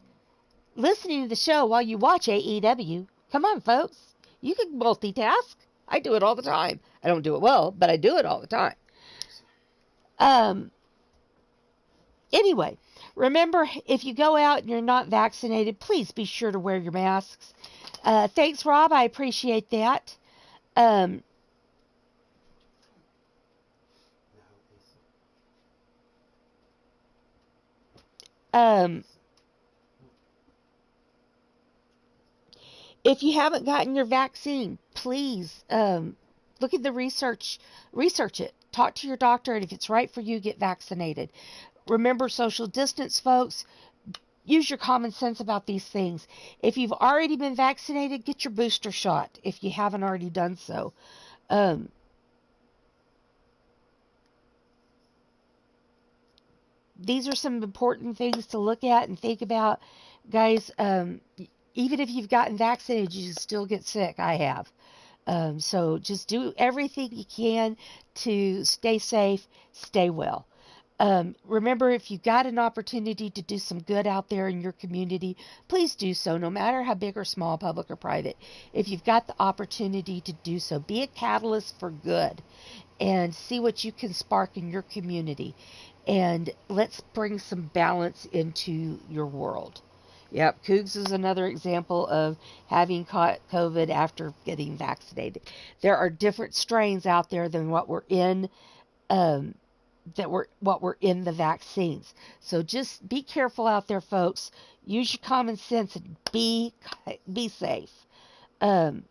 listening to the show while you watch AEW. Come on, folks. You can multitask. I do it all the time. I don't do it well, but I do it all the time. Anyway, remember, if you go out and you're not vaccinated, please be sure to wear your masks. Thanks, Rob. I appreciate that. If you haven't gotten your vaccine, please look at the research it. Talk to your doctor, and if it's right for you, get vaccinated. Remember social distance, folks. Use your common sense about these things. If you've already been vaccinated, get your booster shot if you haven't already done so. These are some important things to look at and think about. Guys, even if you've gotten vaccinated, you still get sick. I have. So just do everything you can to stay safe, stay well. Remember, if you've got an opportunity to do some good out there in your community, please do so, no matter how big or small, public or private. If you've got the opportunity to do so, be a catalyst for good. and see what you can spark in your community. And let's bring some balance into your world. Yep, Cougs is another example of having caught COVID after getting vaccinated. There are different strains out there than what were in what were in the vaccines. So just be careful out there, folks. Use your common sense and be safe. You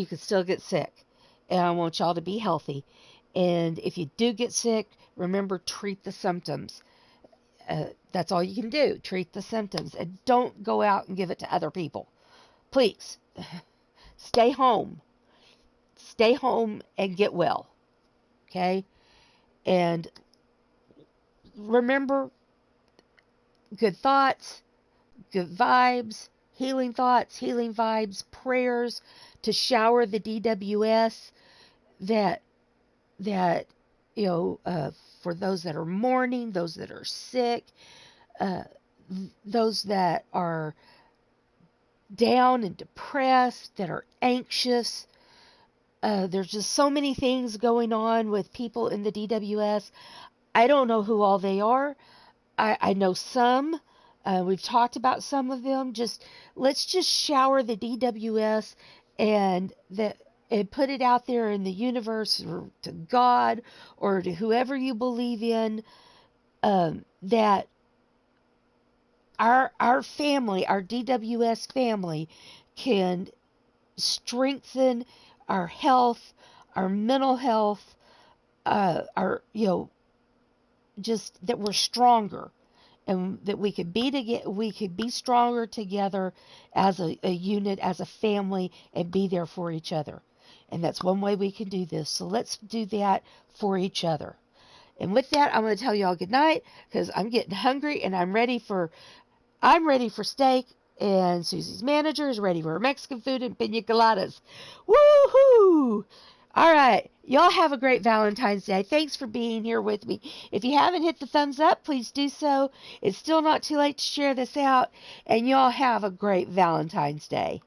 can still get sick, and I want y'all to be healthy. And if you do get sick, remember, treat the symptoms. That's all you can do. Treat the symptoms, and don't go out and give it to other people. Please, stay home. Stay home and get well. Okay? And remember, good thoughts, good vibes, healing thoughts, healing vibes, prayers to shower the DWS that for those that are mourning, those that are sick, those that are down and depressed, that are anxious. There's just so many things going on with people in the DWS. I don't know who all they are. I know some. We've talked about some of them. Let's just shower the DWS and put it out there in the universe, or to God, or to whoever you believe in, that our family, our DWS family, can strengthen our health, our mental health, just that we're stronger, and that we could be stronger together as a unit, as a family, and be there for each other. And that's one way we can do this. So let's do that for each other. And with that, I'm going to tell y'all good night, because I'm getting hungry and I'm ready for steak. And Susie's manager is ready for Mexican food and pina coladas. Woohoo! All right. Y'all have a great Valentine's Day. Thanks for being here with me. If you haven't hit the thumbs up, please do so. It's still not too late to share this out. And y'all have a great Valentine's Day.